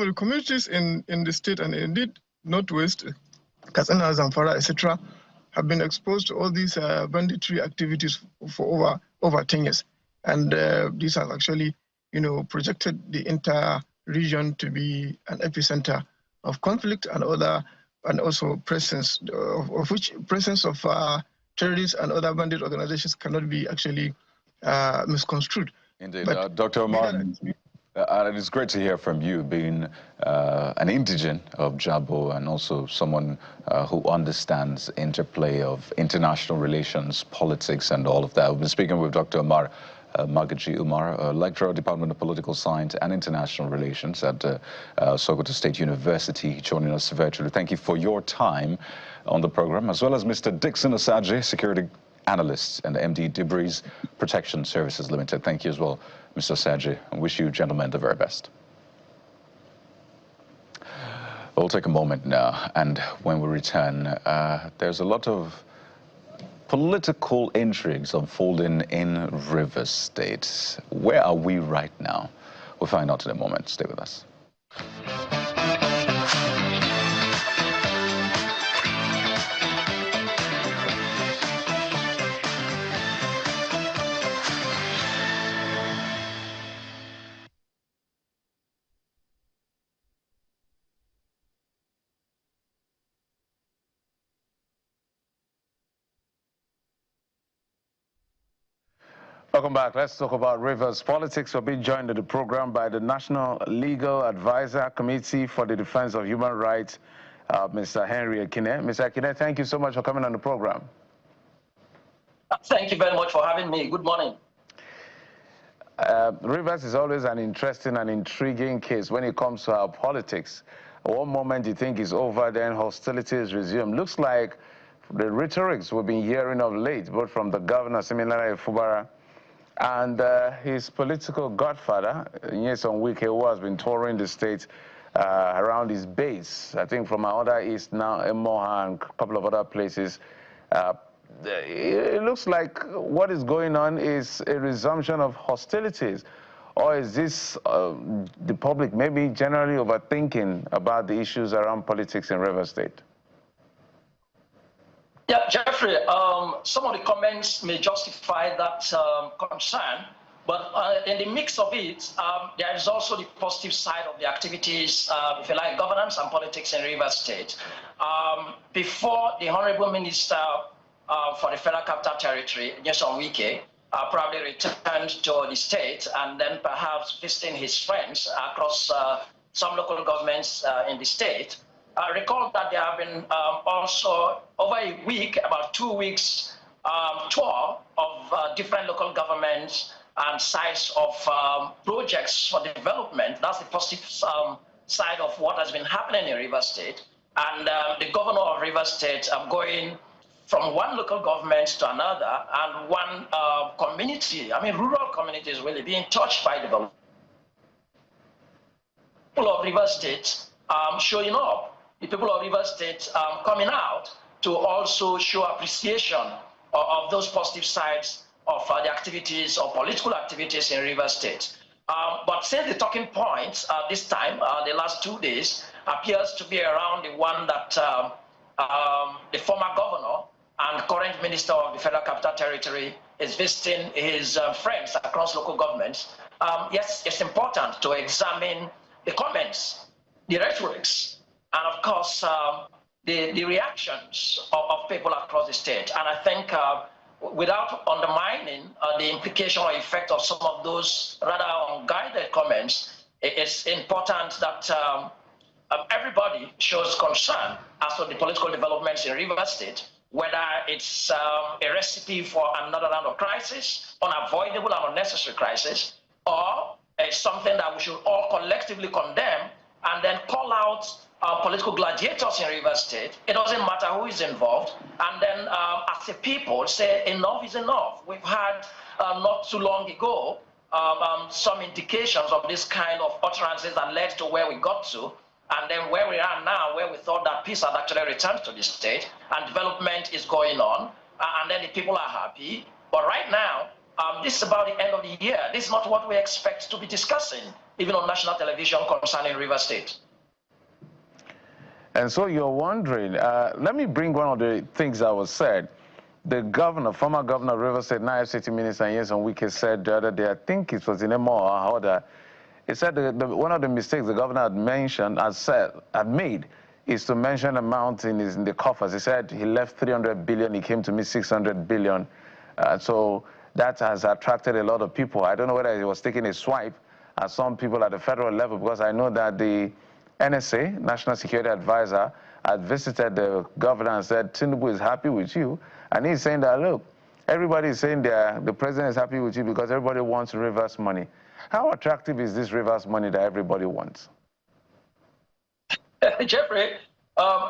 of the communities in the state, and indeed Northwest, Katsina, Zamfara, etc., have been exposed to all these banditry activities for over 10 years. And this has actually, projected the entire region to be an epicenter of conflict and also presence of terrorists and other bandit organizations cannot be actually misconstrued. Indeed, Dr. Omar, it is great to hear from you, being an indigene of Jabo and also someone who understands interplay of international relations, politics, and all of that. We've been speaking with Dr. Omar Magaji Umar, lecturer, Department of Political Science and International Relations at Sokoto State University, joining us virtually. Thank you for your time on the program, as well as Mr. Dixon Osaje, security analyst and MD Debris Protection Services Limited. Thank you as well, Mr. Osaje, and wish you gentlemen the very best. We'll take a moment now, and when we return, there's a lot of political intrigues unfolding in Rivers State. Where are we right now? We'll find out in a moment. Stay with us. Welcome back. Let's talk about Rivers politics. We're being joined in the program by the National Legal Advisor Committee for the Defense of Human Rights, Mr. Henry Akine. Mr. Akine, thank you so much for coming on the program. Thank you very much for having me. Good morning. Rivers is always an interesting and intriguing case when it comes to our politics. One moment you think is over, then hostilities resume. Looks like the rhetorics we've been hearing of late, both from the governor, Siminala Fubara, and his political godfather, Nyesom Wike, who has been touring the state around his base, I think from other east now, Emoha and a couple of other places. It looks like what is going on is a resumption of hostilities. Or is this the public maybe generally overthinking about the issues around politics in Rivers State? Yeah, Jeffrey, some of the comments may justify that concern, but in the mix of it, there is also the positive side of the activities, if you like, governance and politics in Rivers State. Before the Honorable Minister for the Federal Capital Territory, Nyesom Wike, probably returned to the state and then perhaps visiting his friends across some local governments in the state, recall that there have been also over a week, about 2 weeks, tour of different local governments and sites of projects for development. That's the positive side of what has been happening in Rivers State. And the governor of Rivers State going from one local government to another, and one community, I mean rural communities really being touched by development. People of Rivers State showing up. The people of Rivers State coming out to also show appreciation of those positive sides of the activities or political activities in Rivers State. But since the talking point this time, the last 2 days, appears to be around the one that the former governor and current minister of the Federal Capital Territory is visiting his friends across local governments, yes, it's important to examine the comments, the rhetorics, and of course, the reactions of people across the state. And I think without undermining the implication or effect of some of those rather unguided comments, it's important that everybody shows concern as to the political developments in Rivers State, whether it's a recipe for another round of crisis, unavoidable and unnecessary crisis, or it's something that we should all collectively condemn and then call out political gladiators in Rivers State. It doesn't matter who is involved. And then as a people say enough is enough. We've had not too long ago some indications of this kind of utterances that led to where we got to. And then where we are now, where we thought that peace had actually returned to the state and development is going on. And then the people are happy. But right now, this is about the end of the year. This is not what we expect to be discussing, even on national television concerning Rivers State. And so you're wondering, let me bring one of the things that was said. The governor, former governor of Rivers State, now FCT Minister Nyesom Wike said the other day, I think it was in Emoha or that, he said one of the mistakes the governor had mentioned, had made, is to mention amount in the coffers. He said he left 300 billion, he came to me 600 billion. So that has attracted a lot of people. I don't know whether he was taking a swipe at some people at the federal level, because I know that the NSA, National Security Advisor, had visited the governor and said, Tinubu is happy with you. And he's saying that, look, everybody is saying that the president is happy with you because everybody wants Rivers money. How attractive is this Rivers money that everybody wants? Jeffrey,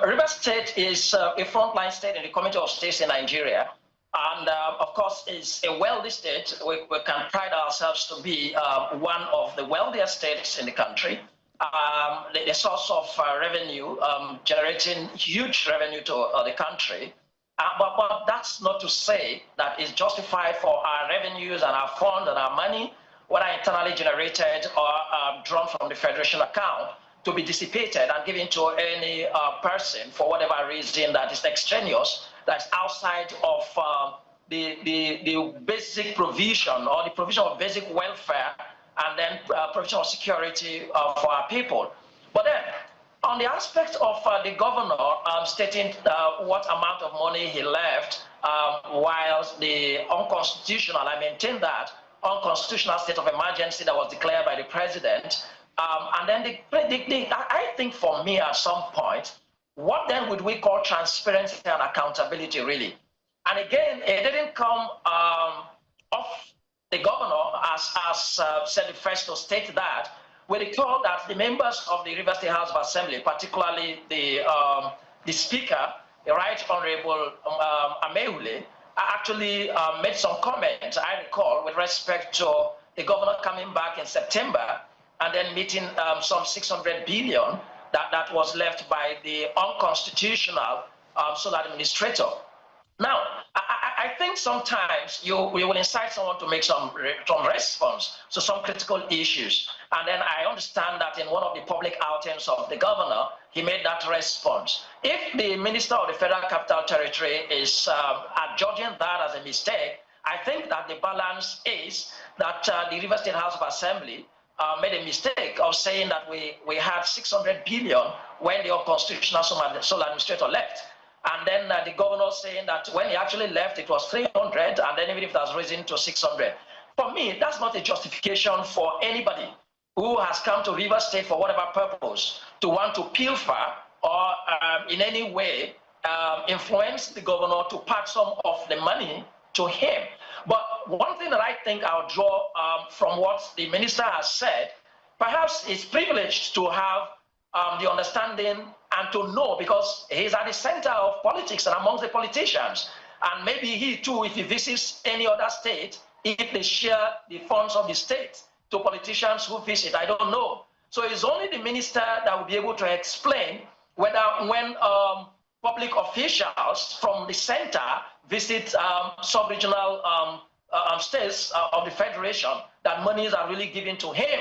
Rivers State is a frontline state in the Committee of States in Nigeria. And of course, it's a wealthy state. We can pride ourselves to be one of the wealthiest states in the country. the source of revenue, generating huge revenue to the country. But that's not to say that it's justified for our revenues and our funds and our money, whether internally generated or drawn from the Federation account, to be dissipated and given to any person for whatever reason that is extraneous, that's outside of the basic provision or the provision of basic welfare and then provision of security for our people. But then, on the aspect of the governor stating what amount of money he left, whilst the unconstitutional, I maintain that, unconstitutional state of emergency that was declared by the president, and then I think for me at some point, what then would we call transparency and accountability really? And again, it didn't come off the governor as said the first to state that. We recall that the members of the River State House of Assembly, particularly the Speaker, the Right Honorable Ameule, actually made some comments, I recall, with respect to the governor coming back in September and then meeting some 600 billion that was left by the unconstitutional sole administrator. Now, I think sometimes we will incite someone to make some response to some critical issues. And then I understand that in one of the public outings of the governor, he made that response. If the Minister of the Federal Capital Territory is adjudging that as a mistake, I think that the balance is that the River State House of Assembly made a mistake of saying that we had 600 billion when the unconstitutional sole administrator left. And then the governor saying that when he actually left, it was 300, and then even if that's risen to 600. For me, that's not a justification for anybody who has come to River State for whatever purpose to want to pilfer or in any way influence the governor to pass some of the money to him. But one thing that I think I'll draw from what the minister has said, perhaps it's privileged to have the understanding and to know, because he's at the center of politics and amongst the politicians. And maybe he too, if he visits any other state, if they share the funds of the state to politicians who visit, I don't know. So it's only the minister that will be able to explain whether when public officials from the center visit sub-regional states of the federation, that monies are really given to him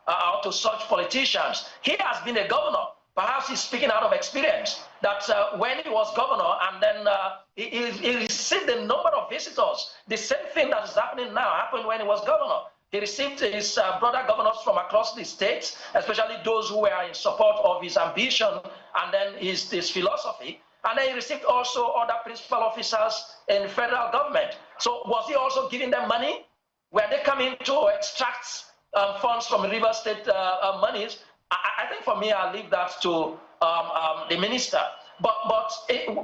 or to such politicians. He has been a governor. Perhaps he's speaking out of experience, that when he was governor and then he received a number of visitors. The same thing that is happening now happened when he was governor. He received his brother governors from across the states, especially those who were in support of his ambition and then his philosophy. And then he received also other principal officers in the federal government. So was he also giving them money? Were they coming to extract funds from River State monies? I think for me, I'll leave that to the minister. But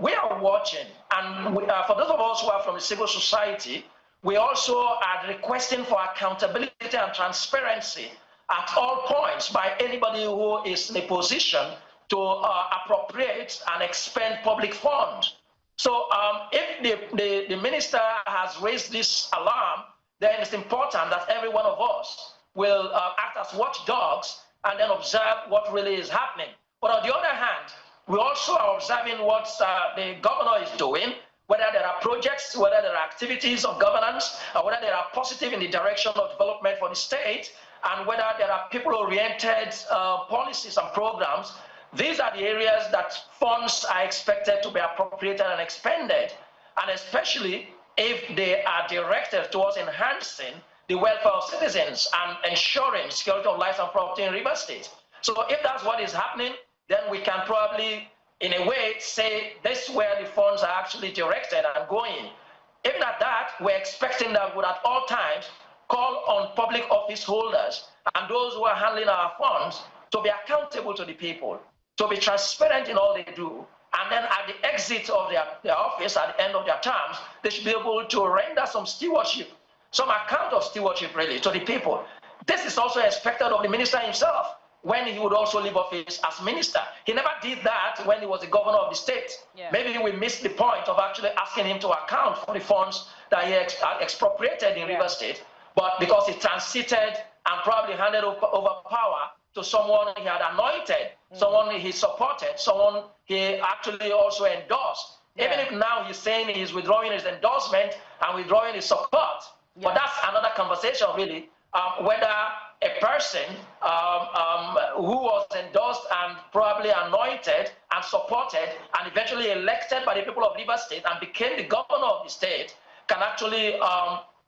we are watching, and for those of us who are from the civil society, we also are requesting for accountability and transparency at all points by anybody who is in a position to appropriate and expend public funds. So if the minister has raised this alarm, then it's important that every one of us will act as watchdogs and then observe what really is happening. But on the other hand, we also are observing what the governor is doing, whether there are projects, whether there are activities of governance, or whether they are positive in the direction of development for the state, and whether there are people-oriented policies and programs. These are the areas that funds are expected to be appropriated and expended, and especially if they are directed towards enhancing the welfare of citizens and ensuring security of life and property in River State. So if that's what is happening, then we can probably, in a way, say this is where the funds are actually directed and going. Even at that, we're expecting that we would at all times call on public office holders and those who are handling our funds to be accountable to the people, to be transparent in all they do. And then at the exit of their office, at the end of their terms, they should be able to render some stewardship, some account of stewardship really to the people. This is also expected of the minister himself when he would also leave office as minister. He never did that when he was the governor of the state. Yeah. Maybe we missed the point of actually asking him to account for the funds that he expropriated in River State, but because he transited and probably handed over power to someone he had anointed, someone he supported, someone he actually also endorsed. Even if now he's saying he's withdrawing his endorsement and withdrawing his support. But that's another conversation, really, whether a person who was endorsed and probably anointed and supported and eventually elected by the people of Rivers State and became the governor of the state can actually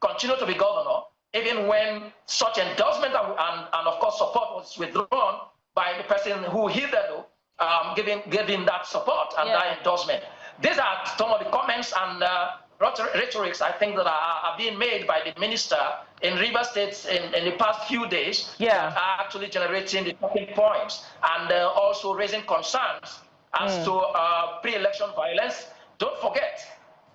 continue to be governor, even when such endorsement and of course support was withdrawn by the person who hitherto giving that support and that endorsement. These are some of the comments and rhetorics I think that are being made by the minister in Rivers State in the past few days that are actually generating the talking points and also raising concerns as to pre-election violence. Don't forget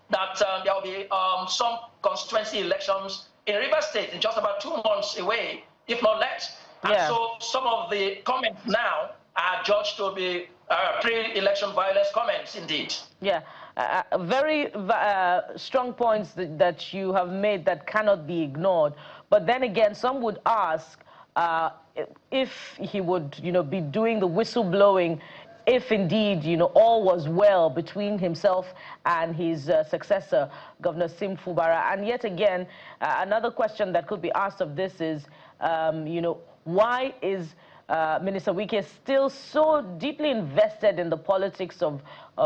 that there will be some constituency elections in Rivers State in just about 2 months away, if not less. And so some of the comments now are judged to be pre-election violence comments indeed. Yeah. Very strong points that you have made that cannot be ignored. But then again, some would ask if he would, be doing the whistleblowing, if indeed, all was well between himself and his successor, Governor Sim Fubara. And yet again, another question that could be asked of this is, why is Minister Wike still so deeply invested in the politics of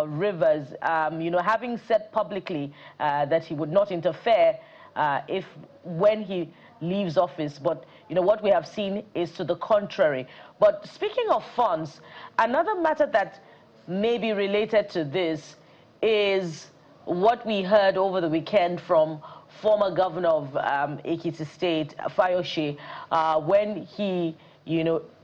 Rivers, having said publicly that he would not interfere when he leaves office. But, what we have seen is to the contrary. But speaking of funds, another matter that may be related to this is what we heard over the weekend from former governor of Ekiti State, Fayose, when he,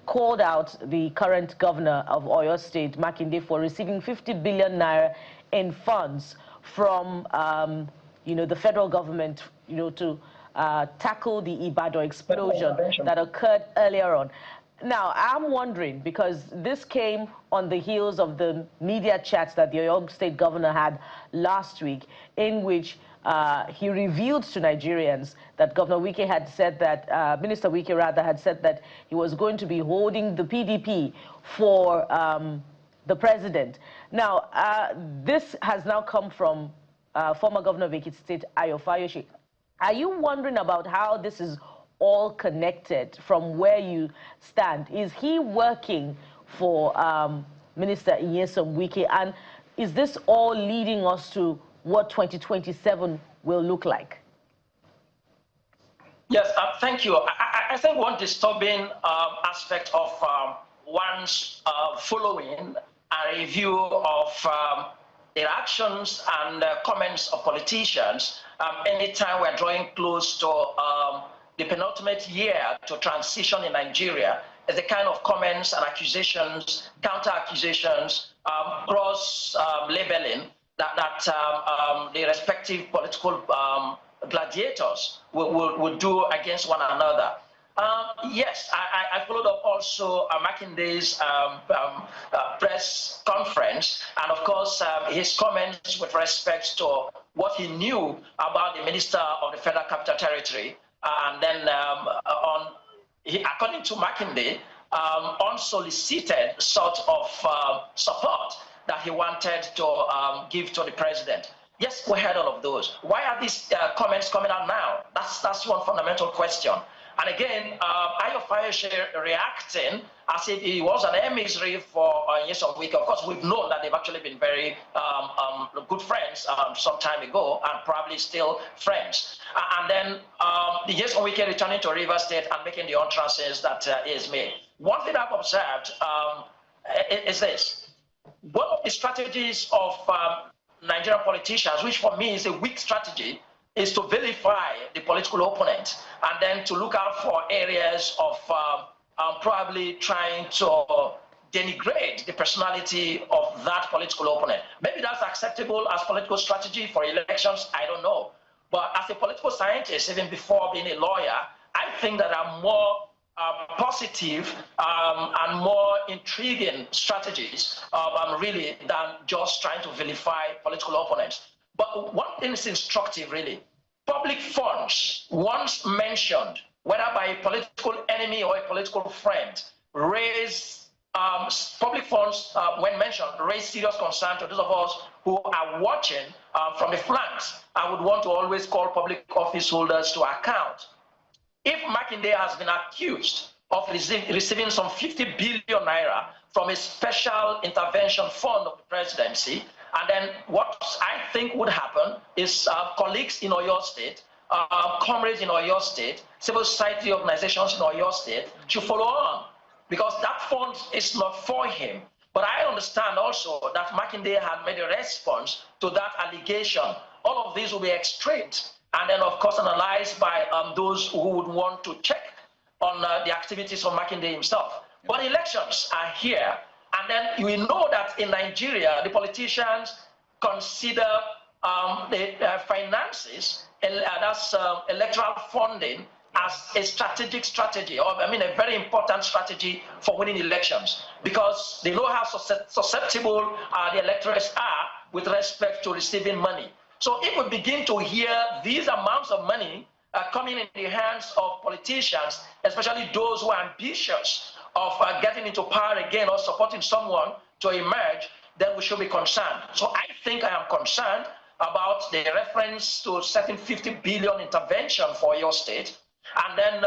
called out the current governor of Oyo State, Makinde, for receiving 50 billion naira in funds from, the federal government, to tackle the Ibadan explosion that occurred earlier on. Now, I'm wondering, because this came on the heels of the media chats that the Oyo State governor had last week, in which he revealed to Nigerians that Governor Wike had said that, Minister Wike rather, had said that he was going to be holding the PDP for the president. Now, this has now come from former Governor of Ekiti State, Ayo Fayose. Are you wondering about how this is all connected from where you stand? Is he working for Minister Nyesom Wike? And is this all leading us to what 2027 will look like? Yes, thank you. I think one disturbing aspect of one's following a review of their actions and comments of politicians anytime we're drawing close to the penultimate year to transition in Nigeria is the kind of comments and accusations, counter-accusations, cross-labeling that the respective political gladiators will do against one another. Yes, I followed up also Makinde's press conference, and of course his comments with respect to what he knew about the Minister of the Federal Capital Territory, and then according to Makinde, unsolicited sort of support that he wanted to give to the president. Yes, we heard all of those. Why are these comments coming out now? That's one fundamental question. And again, Ayo Fayose reacting as if he was an emissary for Nyesom Wike. Of course, we've known that they've actually been very good friends some time ago, and probably still friends. And then the Nyesom Wike returning to Rivers State and making the utterances that is made. One thing I've observed is this. One of the strategies of Nigerian politicians, which for me is a weak strategy, is to vilify the political opponent and then to look out for areas of probably trying to denigrate the personality of that political opponent. Maybe that's acceptable as political strategy for elections, I don't know. But as a political scientist, even before being a lawyer, I think that there are more positive and more intriguing strategies really than just trying to vilify political opponents. But one thing is instructive, really. Public funds, once mentioned, whether by a political enemy or a political friend, raise public funds, when mentioned, raise serious concern to those of us who are watching from the flanks. I would want to always call public office holders to account. If Makinde has been accused of receiving some 50 billion naira from a special intervention fund of the presidency, and then what I think would happen is colleagues in Oyo State, comrades in Oyo State, civil society organizations in Oyo State should follow on, because that fund is not for him. But I understand also that Makinde had made a response to that allegation. All of these will be extracted and then, of course, analyzed by those who would want to check on the activities of Makinde himself. But elections are here, and then we know that in Nigeria, the politicians consider the finances, that's electoral funding, as a strategic strategy, or I mean a very important strategy for winning elections, because they know how susceptible the electorates are with respect to receiving money. So if we begin to hear these amounts of money coming in the hands of politicians, especially those who are ambitious of getting into power again or supporting someone to emerge, then we should be concerned. So I think I am concerned about the reference to certain 50 billion intervention for your state. And then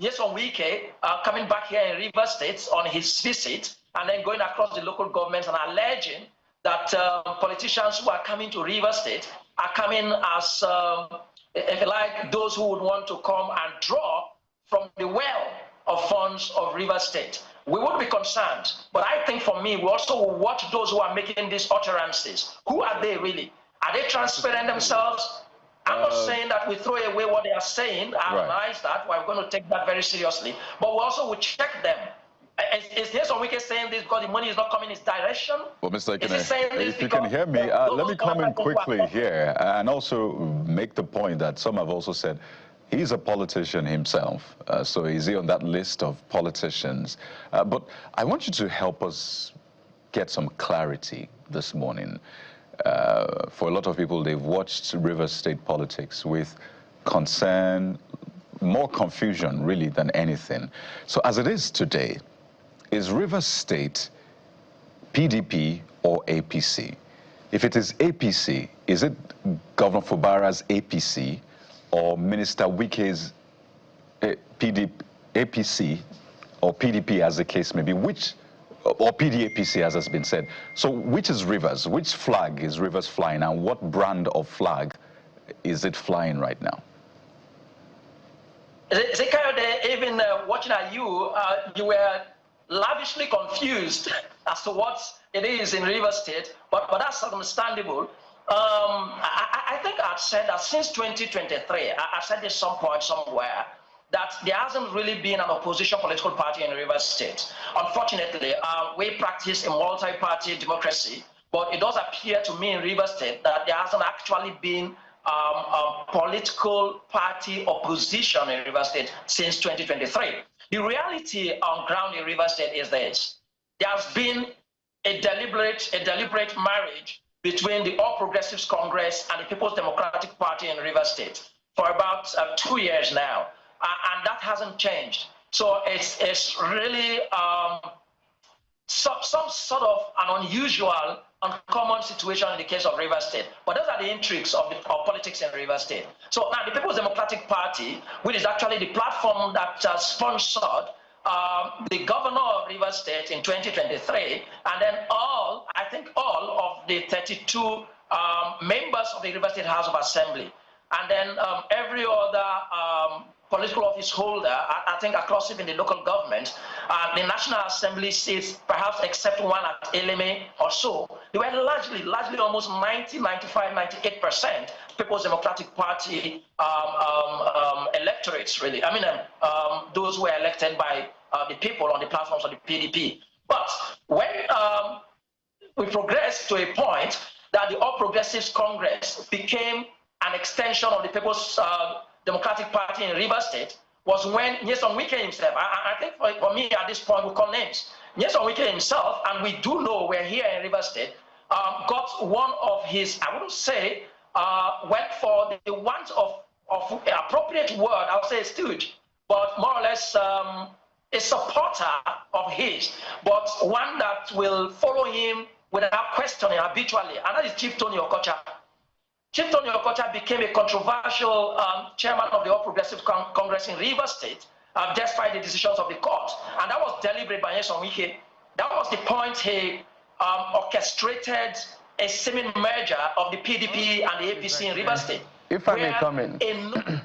Nyesom Wike coming back here in Rivers State on his visit, and then going across the local governments and alleging that politicians who are coming to Rivers State are coming as, if you like, those who would want to come and draw from the well of funds of Rivers State. We would be concerned, but I think for me, we also will watch those who are making these utterances. Who are they really? Are they transparent themselves? I'm not saying that we throw away what they are saying. I analyze that. We're going to take that very seriously. But we also will check them. Is Nyesom Wike saying this because the money is not coming in his direction? Well, Mr. Ekene, if you can hear me, let me come in quickly here and also make the point that some have also said he's a politician himself. So is he on that list of politicians? But I want you to help us get some clarity this morning. For a lot of people, they've watched Rivers State politics with concern, more confusion really than anything. So as it is today, is Rivers State PDP or APC? If it is APC, is it Governor Fubara's APC or Minister Wike's APC or PDP, as the case may be, which, or PDAPC as has been said? So which is Rivers? Which flag is Rivers flying, and what brand of flag is it flying right now? Zekayode, even watching at you, you were lavishly confused as to what it is in Rivers State, but that's understandable. I think I've said that since 2023, I said this some point somewhere, that there hasn't really been an opposition political party in Rivers State. Unfortunately, we practice a multi-party democracy, but it does appear to me in Rivers State that there hasn't actually been a political party opposition in Rivers State since 2023. The reality on ground in Rivers State is this: there has been a deliberate marriage between the All Progressives Congress and the People's Democratic Party in Rivers State for about 2 years now, and that hasn't changed. So it's really some sort of an unusual, uncommon situation in the case of Rivers State. But those are the intrigues of politics in Rivers State. So now the People's Democratic Party, which is actually the platform that sponsored the governor of Rivers State in 2023, and then I think all of the 32 members of the Rivers State House of Assembly, and then every other political office holder, I think across even the local government, the National Assembly seats, perhaps except one at Eleme or so, they were largely almost 90, 95, 98% People's Democratic Party electorates, really. I mean, those who were elected by the people on the platforms of the PDP. But when we progressed to a point that the All Progressives Congress became an extension of the People's Democratic Party in Rivers State, was when Nyesom Wike himself, I think for me at this point we call names, Nyesom Wike himself, and we do know we're here in Rivers State, got one of his, I wouldn't say, went for the want of appropriate word, I would say stooge, but more or less a supporter of his, but one that will follow him without questioning habitually, and that is Chief Tony Okocha. Chief Tony Okocha became a controversial chairman of the All Progressive Congress in Rivers State, despite the decisions of the court, and that was deliberate by Nyesom Wike. That was the point he orchestrated a seeming merger of the PDP and the APC in Rivers State. If I may come in.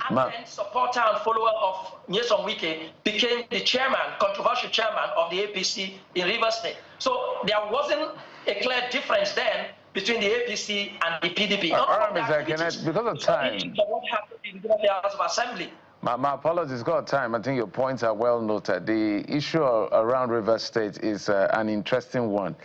Ardent supporter and follower of Nyesom Wike became the chairman, controversial chairman of the APC in Rivers State. So there wasn't a clear difference then between the APC and the PDP. Because of time. What happened in the House of Assembly. My apologies, because of time. I think your points are well noted. The issue around Rivers State is an interesting one.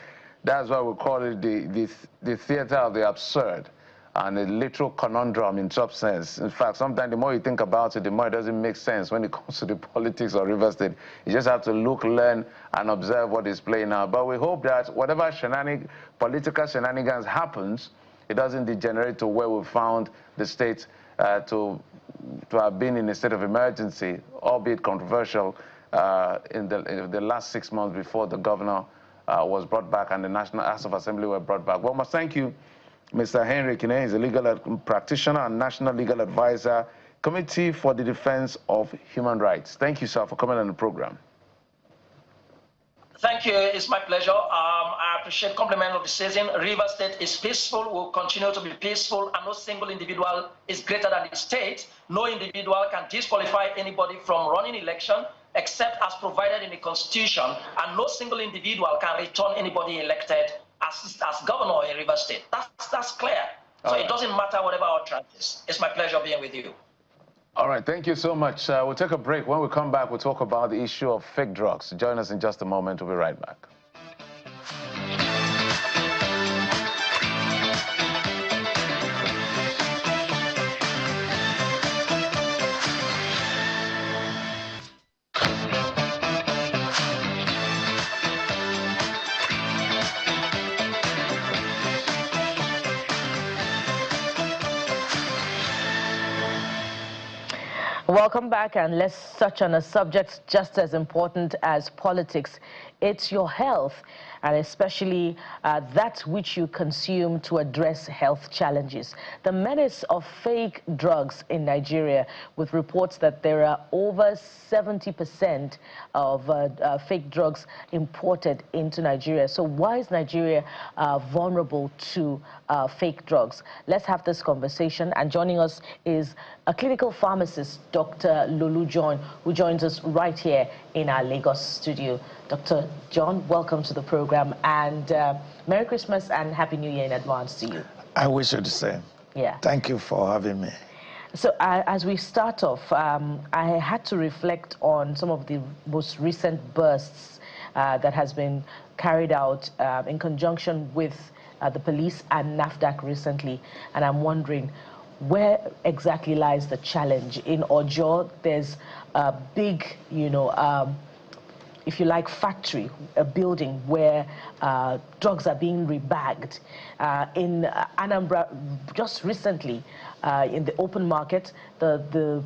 That's why we call it the theater of the absurd, and a literal conundrum in some sense. In fact, sometimes the more you think about it, the more it doesn't make sense when it comes to the politics of Rivers State. You just have to look, learn, and observe what is playing out. But we hope that whatever political shenanigans happens, it doesn't degenerate to where we found the state to have been in a state of emergency, albeit controversial, in the last 6 months before the governor was brought back and the National House of Assembly were brought back. Well, must thank you, Mr. Henry Kine. He's a legal practitioner and national legal advisor, Committee for the Defense of Human Rights. Thank you, sir, for coming on the program. Thank you. It's my pleasure. I appreciate compliment of the season. Rivers State is peaceful, will continue to be peaceful, and no single individual is greater than the state. No individual can disqualify anybody from running election except as provided in the Constitution, and no single individual can return anybody elected as governor in Rivers State. That's clear. So it doesn't matter whatever our track is. It's my pleasure being with you. All right, thank you so much. We'll take a break. When we come back, we'll talk about the issue of fake drugs. Join us in just a moment. We'll be right back. Welcome back, and let's touch on a subject just as important as politics. It's your health, and especially that which you consume to address health challenges. The menace of fake drugs in Nigeria, with reports that there are over 70% of fake drugs imported into Nigeria. So why is Nigeria vulnerable to fake drugs? Let's have this conversation, and joining us is a clinical pharmacist, Dr. Lulu John, who joins us right here in our Lagos studio. Dr. John, welcome to the program, and Merry Christmas and Happy New Year in advance to you. I wish you the same. Yeah. Thank you for having me. So as we start off, I had to reflect on some of the most recent bursts that has been carried out in conjunction with the police and NAFDAC recently, and I'm wondering, where exactly lies the challenge? In Ojo, there's a big, if you like, factory, a building where drugs are being rebagged. In Anambra, just recently, in the open market, the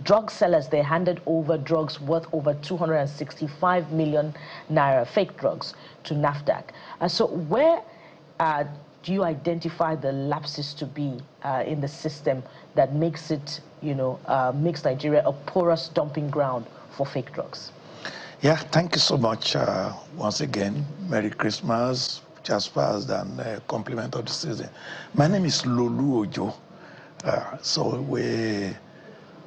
drug sellers, they handed over drugs worth over 265 million naira, fake drugs, to NAFDAC. So where do you identify the lapses to be in the system that makes it, makes Nigeria a porous dumping ground for fake drugs? Yeah, thank you so much once again. Merry Christmas, just passed, and compliment of the season. My name is Lulu Ojo. So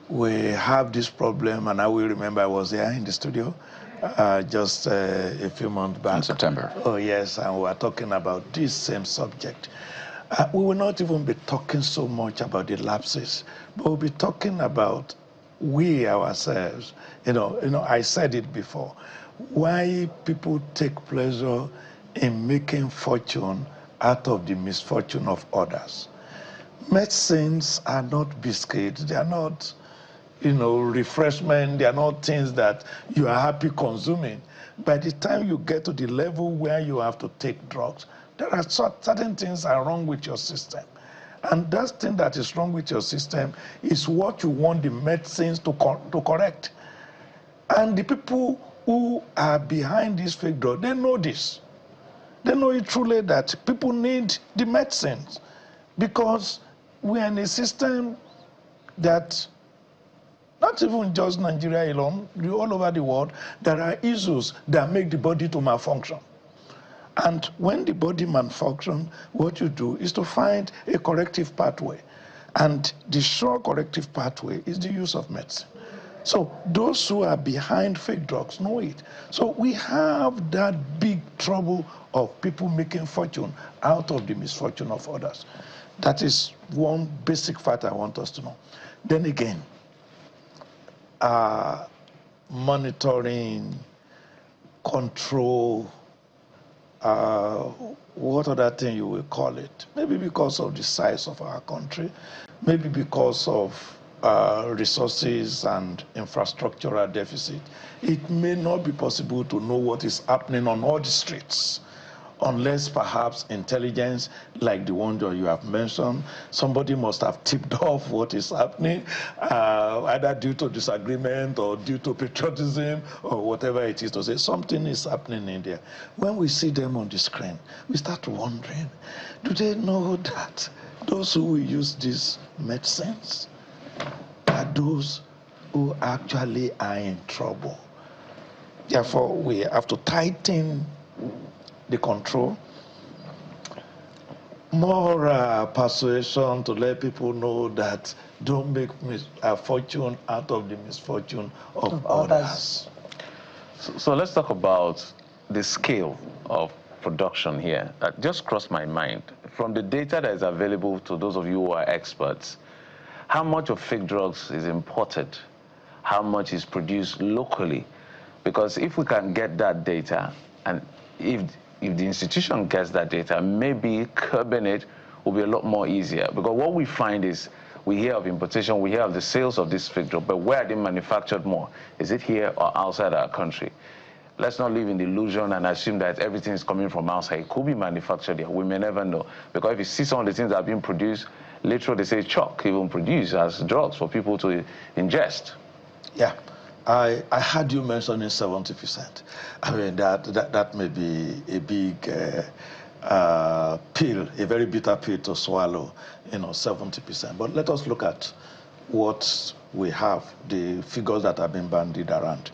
we have this problem, and I will remember I was there in the studio just a few months back. In September. Oh, yes, and we were talking about this same subject. We will not even be talking so much about the lapses, but we'll be talking about we ourselves. I said it before, why people take pleasure in making fortune out of the misfortune of others. Medicines are not biscuits, they are not refreshment, they are not things that you are happy consuming. By the time you get to the level where you have to take drugs, there are certain things are wrong with your system. And that thing that is wrong with your system is what you want the medicines to correct. And the people who are behind this fake drug, they know this. They know it truly that people need the medicines because we are in a system that, not even just Nigeria alone, all over the world, there are issues that make the body to malfunction. And when the body malfunctions, what you do is to find a corrective pathway. And the sure corrective pathway is the use of medicine. So those who are behind fake drugs know it. So we have that big trouble of people making fortune out of the misfortune of others. That is one basic fact I want us to know. Then again, monitoring, control, what other thing you will call it? Maybe because of the size of our country, maybe because of resources and infrastructural deficit, it may not be possible to know what is happening on all the streets, unless perhaps intelligence like the one that you have mentioned, somebody must have tipped off what is happening, either due to disagreement or due to patriotism or whatever it is, to say something is happening in there. When we see them on the screen, we start wondering, do they know that those who will use these medicines are those who actually are in trouble? Therefore, we have to tighten the control, more persuasion to let people know that don't make a fortune out of the misfortune of others. So let's talk about the scale of production here. That just crossed my mind. From the data that is available to those of you who are experts, how much of fake drugs is imported? How much is produced locally? Because if we can get that data, and if the institution gets that data, maybe curbing it will be a lot more easier. Because what we find is we hear of importation, we hear of the sales of this fake drug, but where are they manufactured more? Is it here or outside our country? Let's not live in the illusion and assume that everything is coming from outside. It could be manufactured here. We may never know. Because if you see some of the things that are being produced, literally they say chalk even produced as drugs for people to ingest. Yeah. I had you mentioning 70%. I mean, that may be a big pill, a very bitter pill to swallow, 70%. But let us look at what we have, the figures that have been bandied around.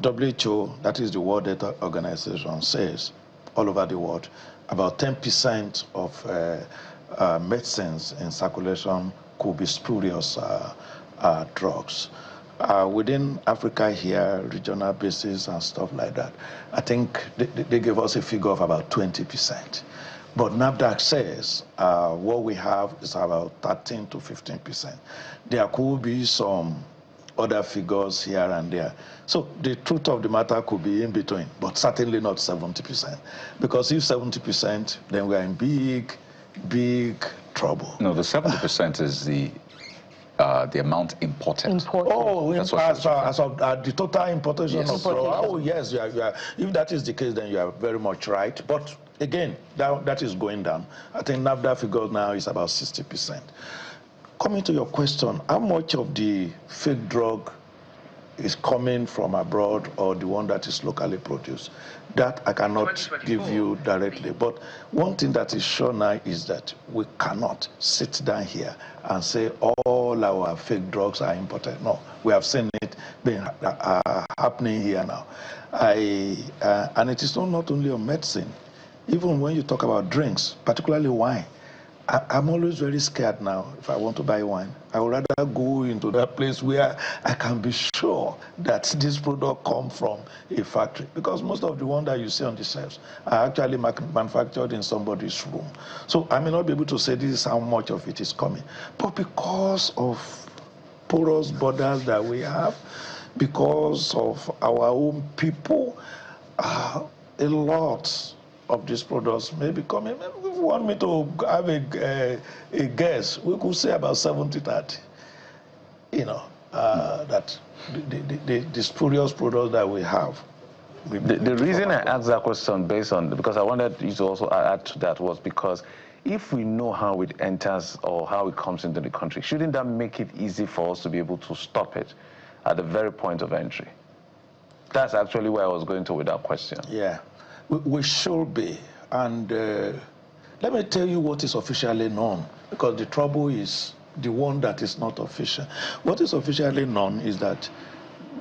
WHO, that is the World Health Organization, says all over the world, about 10% of medicines in circulation could be spurious drugs. Within Africa here, regional basis and stuff like that, I think they gave us a figure of about 20%. But NAFDAC says what we have is about 13 to 15%. There could be some other figures here and there. So the truth of the matter could be in between, but certainly not 70%. Because if 70%, then we are in big, big trouble. No, the 70% is the amount imported. Oh, as of the total importation of drugs. Oh, yes, if that is the case, then you are very much right. But again, that is going down. I think NAFDA figure now is about 60%. Coming to your question, how much of the fake drug is coming from abroad or the one that is locally produced? That I cannot give you directly. But one thing that is sure now is that we cannot sit down here and say all our fake drugs are imported. No, we have seen it being happening here now. And it is not only on medicine. Even when you talk about drinks, particularly wine, I'm always very scared now. If I want to buy wine, I would rather go into that place where I can be sure that this product comes from a factory. Because most of the ones that you see on the shelves are actually manufactured in somebody's room. So I may not be able to say this is how much of it is coming. But because of porous borders that we have, because of our own people, a lot of these products may be coming. If you want me to have a guess, we could say about 70-30. That the spurious products that we have. The reason I asked that question because I wanted you to also add to that was because if we know how it enters or how it comes into the country, shouldn't that make it easy for us to be able to stop it? at the very point of entry. That's actually where I was going to with that question. Yeah, we should be. And let me tell you what is officially known, because the trouble is the one that is not official. What is officially known is that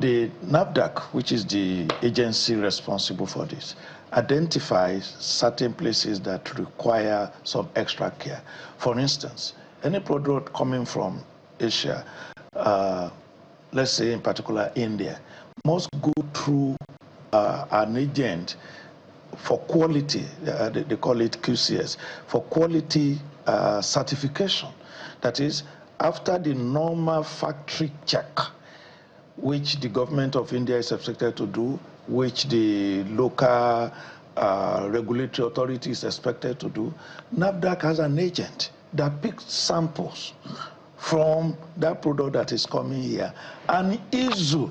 the NAFDAC, which is the agency responsible for this, identifies certain places that require some extra care. For instance, any product coming from Asia, let's say in particular India, must go through an agent for quality, they call it QCS, for quality certification. That is, after the normal factory check, which the government of India is expected to do, which the local regulatory authority is expected to do, NAFDAC has an agent that picks samples from that product that is coming here and issue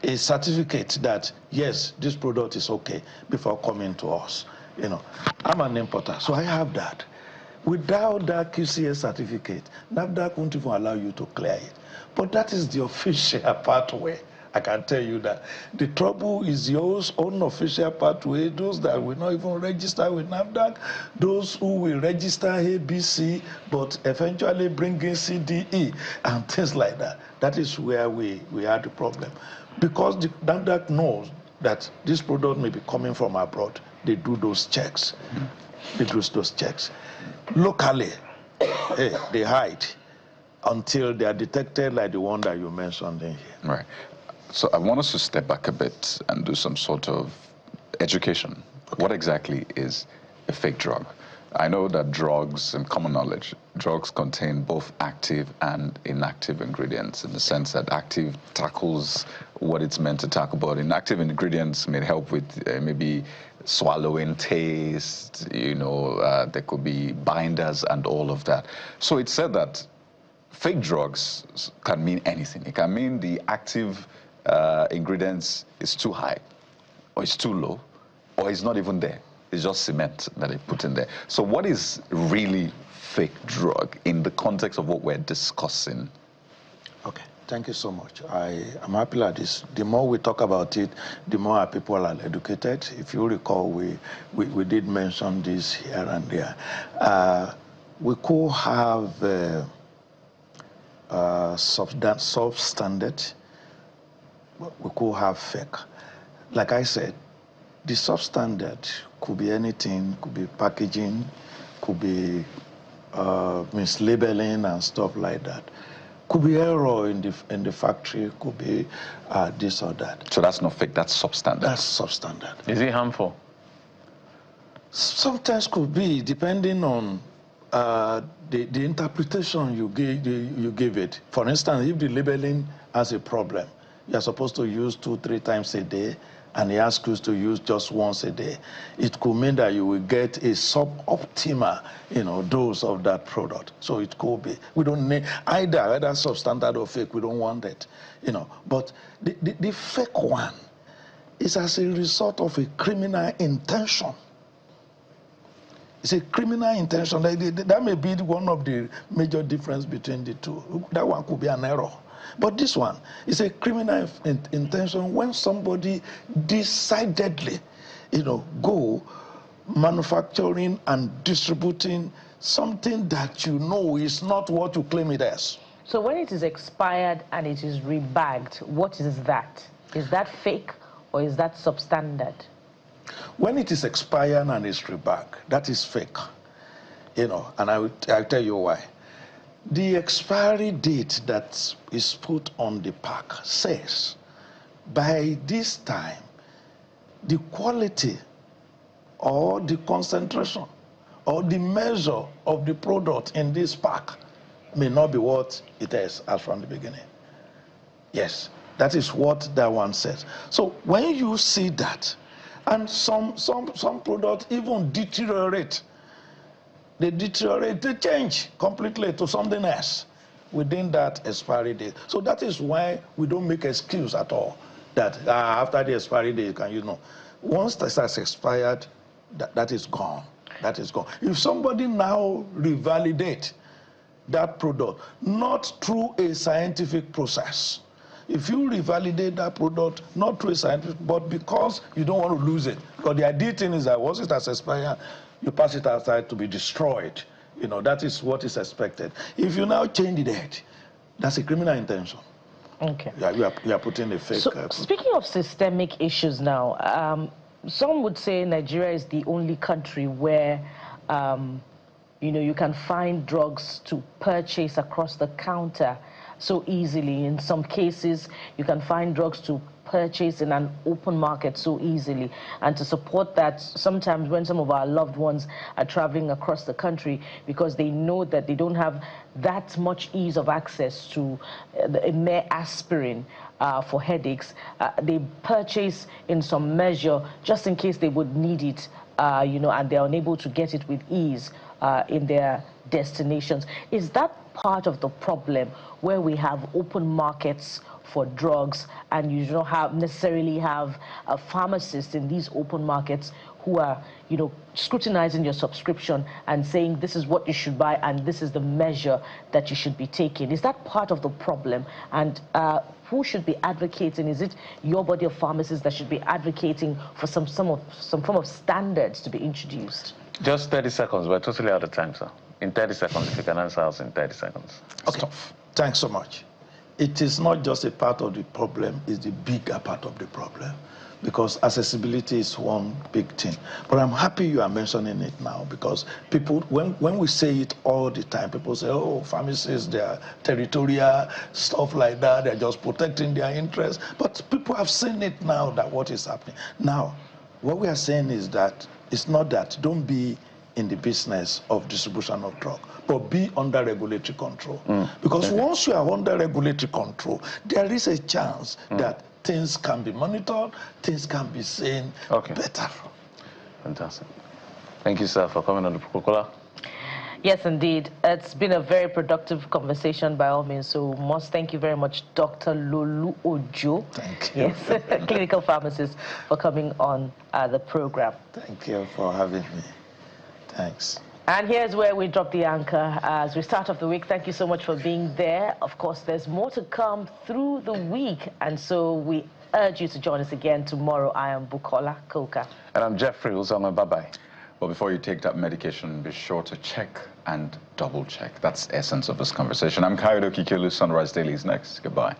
a certificate that, yes, this product is okay before coming to us. You know, I'm an importer, so I have that. Without that QCS certificate, NAFDAC won't even allow you to clear it. But that is the official pathway. I can tell you that. The trouble is your own official pathway, those that will not even register with NAFDAC, those who will register ABC, but eventually bring in CDE and things like that. That is where we had the problem. Because the NAFDAC knows that this product may be coming from abroad, they do those checks. They do those checks. Locally, they hide until they are detected like the one that you mentioned in here. Right. So I want us to step back a bit and do some sort of education. Okay. What exactly is a fake drug? I know that drugs, in common knowledge, drugs contain both active and inactive ingredients, in the sense that active tackles what it's meant to tackle, but inactive ingredients may help with maybe swallowing, taste, you know, there could be binders and all of that. So it's said that fake drugs can mean anything. It can mean the active ingredients is too high, or it's too low, or it's not even there. It's just cement that they put in there. So what is really fake drug in the context of what we're discussing? Okay, thank you so much. I am happy like this. The more we talk about it, the more our people are educated. If you recall, we did mention this here and there. We could have substandard. We could have fake. Like I said, the substandard could be anything, could be packaging, could be mislabeling and stuff like that. Could be error in the factory, could be this or that. So that's not fake, that's substandard. That's substandard. Is it harmful? Sometimes could be, depending on the interpretation you give it. For instance, if the labeling has a problem, you're supposed to use 2-3 times a day, and he asks you to use just once a day, it could mean that you will get a suboptimal, dose of that product. So it could be. We don't need either substandard or fake. We don't want it, But the fake one is as a result of a criminal intention. It's a criminal intention. That may be one of the major difference between the two. That one could be an error. But this one is a criminal intention when somebody decidedly, go manufacturing and distributing something that is not what you claim it as. So when it is expired and it is rebagged, what is that? Is that fake or is that substandard? When it is expired and it's rebagged, that is fake. And I'll tell you why. The expiry date that is put on the pack says, by this time, the quality or the concentration or the measure of the product in this pack may not be what it is as from the beginning. Yes, that is what that one says. So when you see that, and some products even deteriorate, they change completely to something else within that expiry date. So that is why we don't make excuse at all that after the expiry date you can use. No. Once that has expired, that is gone. That is gone. If somebody now revalidate that product, not through a scientific process, if you revalidate that product, not through a scientific, but because you don't want to lose it. Because the ideal thing is that once it has expired, you pass it outside to be destroyed. You know, that is what is expected. If you now change the date, that's a criminal intention. Okay. Yeah, you are putting a fake... So, speaking of systemic issues now, some would say Nigeria is the only country where, you know, you can find drugs to purchase across the counter so easily. In some cases, you can find drugs to purchase in an open market so easily. And to support that, sometimes when some of our loved ones are traveling across the country because they know that they don't have that much ease of access to a mere aspirin for headaches, they purchase in some measure just in case they would need it, you know, and they're unable to get it with ease in their destinations. Is that part of the problem where we have open markets for drugs and you don't necessarily have a pharmacist in these open markets who are, you know, scrutinizing your subscription and saying this is what you should buy and this is the measure that you should be taking? Is that part of the problem? And who should be advocating? Is it your body of pharmacists that should be advocating for some form of standards to be introduced? Just 30 seconds. We're totally out of time, sir. In 30 seconds, if you can answer us in 30 seconds. Okay, thanks so much. It is not just a part of the problem, it's the bigger part of the problem. Because accessibility is one big thing. But I'm happy you are mentioning it now because people, when we say it all the time, people say, oh, pharmacists, they are territorial, stuff like that, they're just protecting their interests. But people have seen it now that what is happening. Now, what we are saying is that it's not that, don't be in the business of distribution of drug, but be under regulatory control. Because once you are under regulatory control, there is a chance that things can be monitored, things can be seen better. Fantastic. Thank you, sir, for coming on the Coca-Cola. Yes, indeed. It's been a very productive conversation by all means. So must thank you very much, Dr. Lolu Ojo. Thank you. Yes, clinical pharmacist, for coming on the program. Thank you for having me. Thanks. And here's where we drop the anchor as we start off the week. Thank you so much for being there. Of course, there's more to come through the week. And so we urge you to join us again tomorrow. I am Bukola Koka. And I'm Jeffrey Uzama. Bye-bye. Well, before you take that medication, be sure to check and double check. That's the essence of this conversation. I'm Kayode Kikelu. Sunrise Daily is next. Goodbye.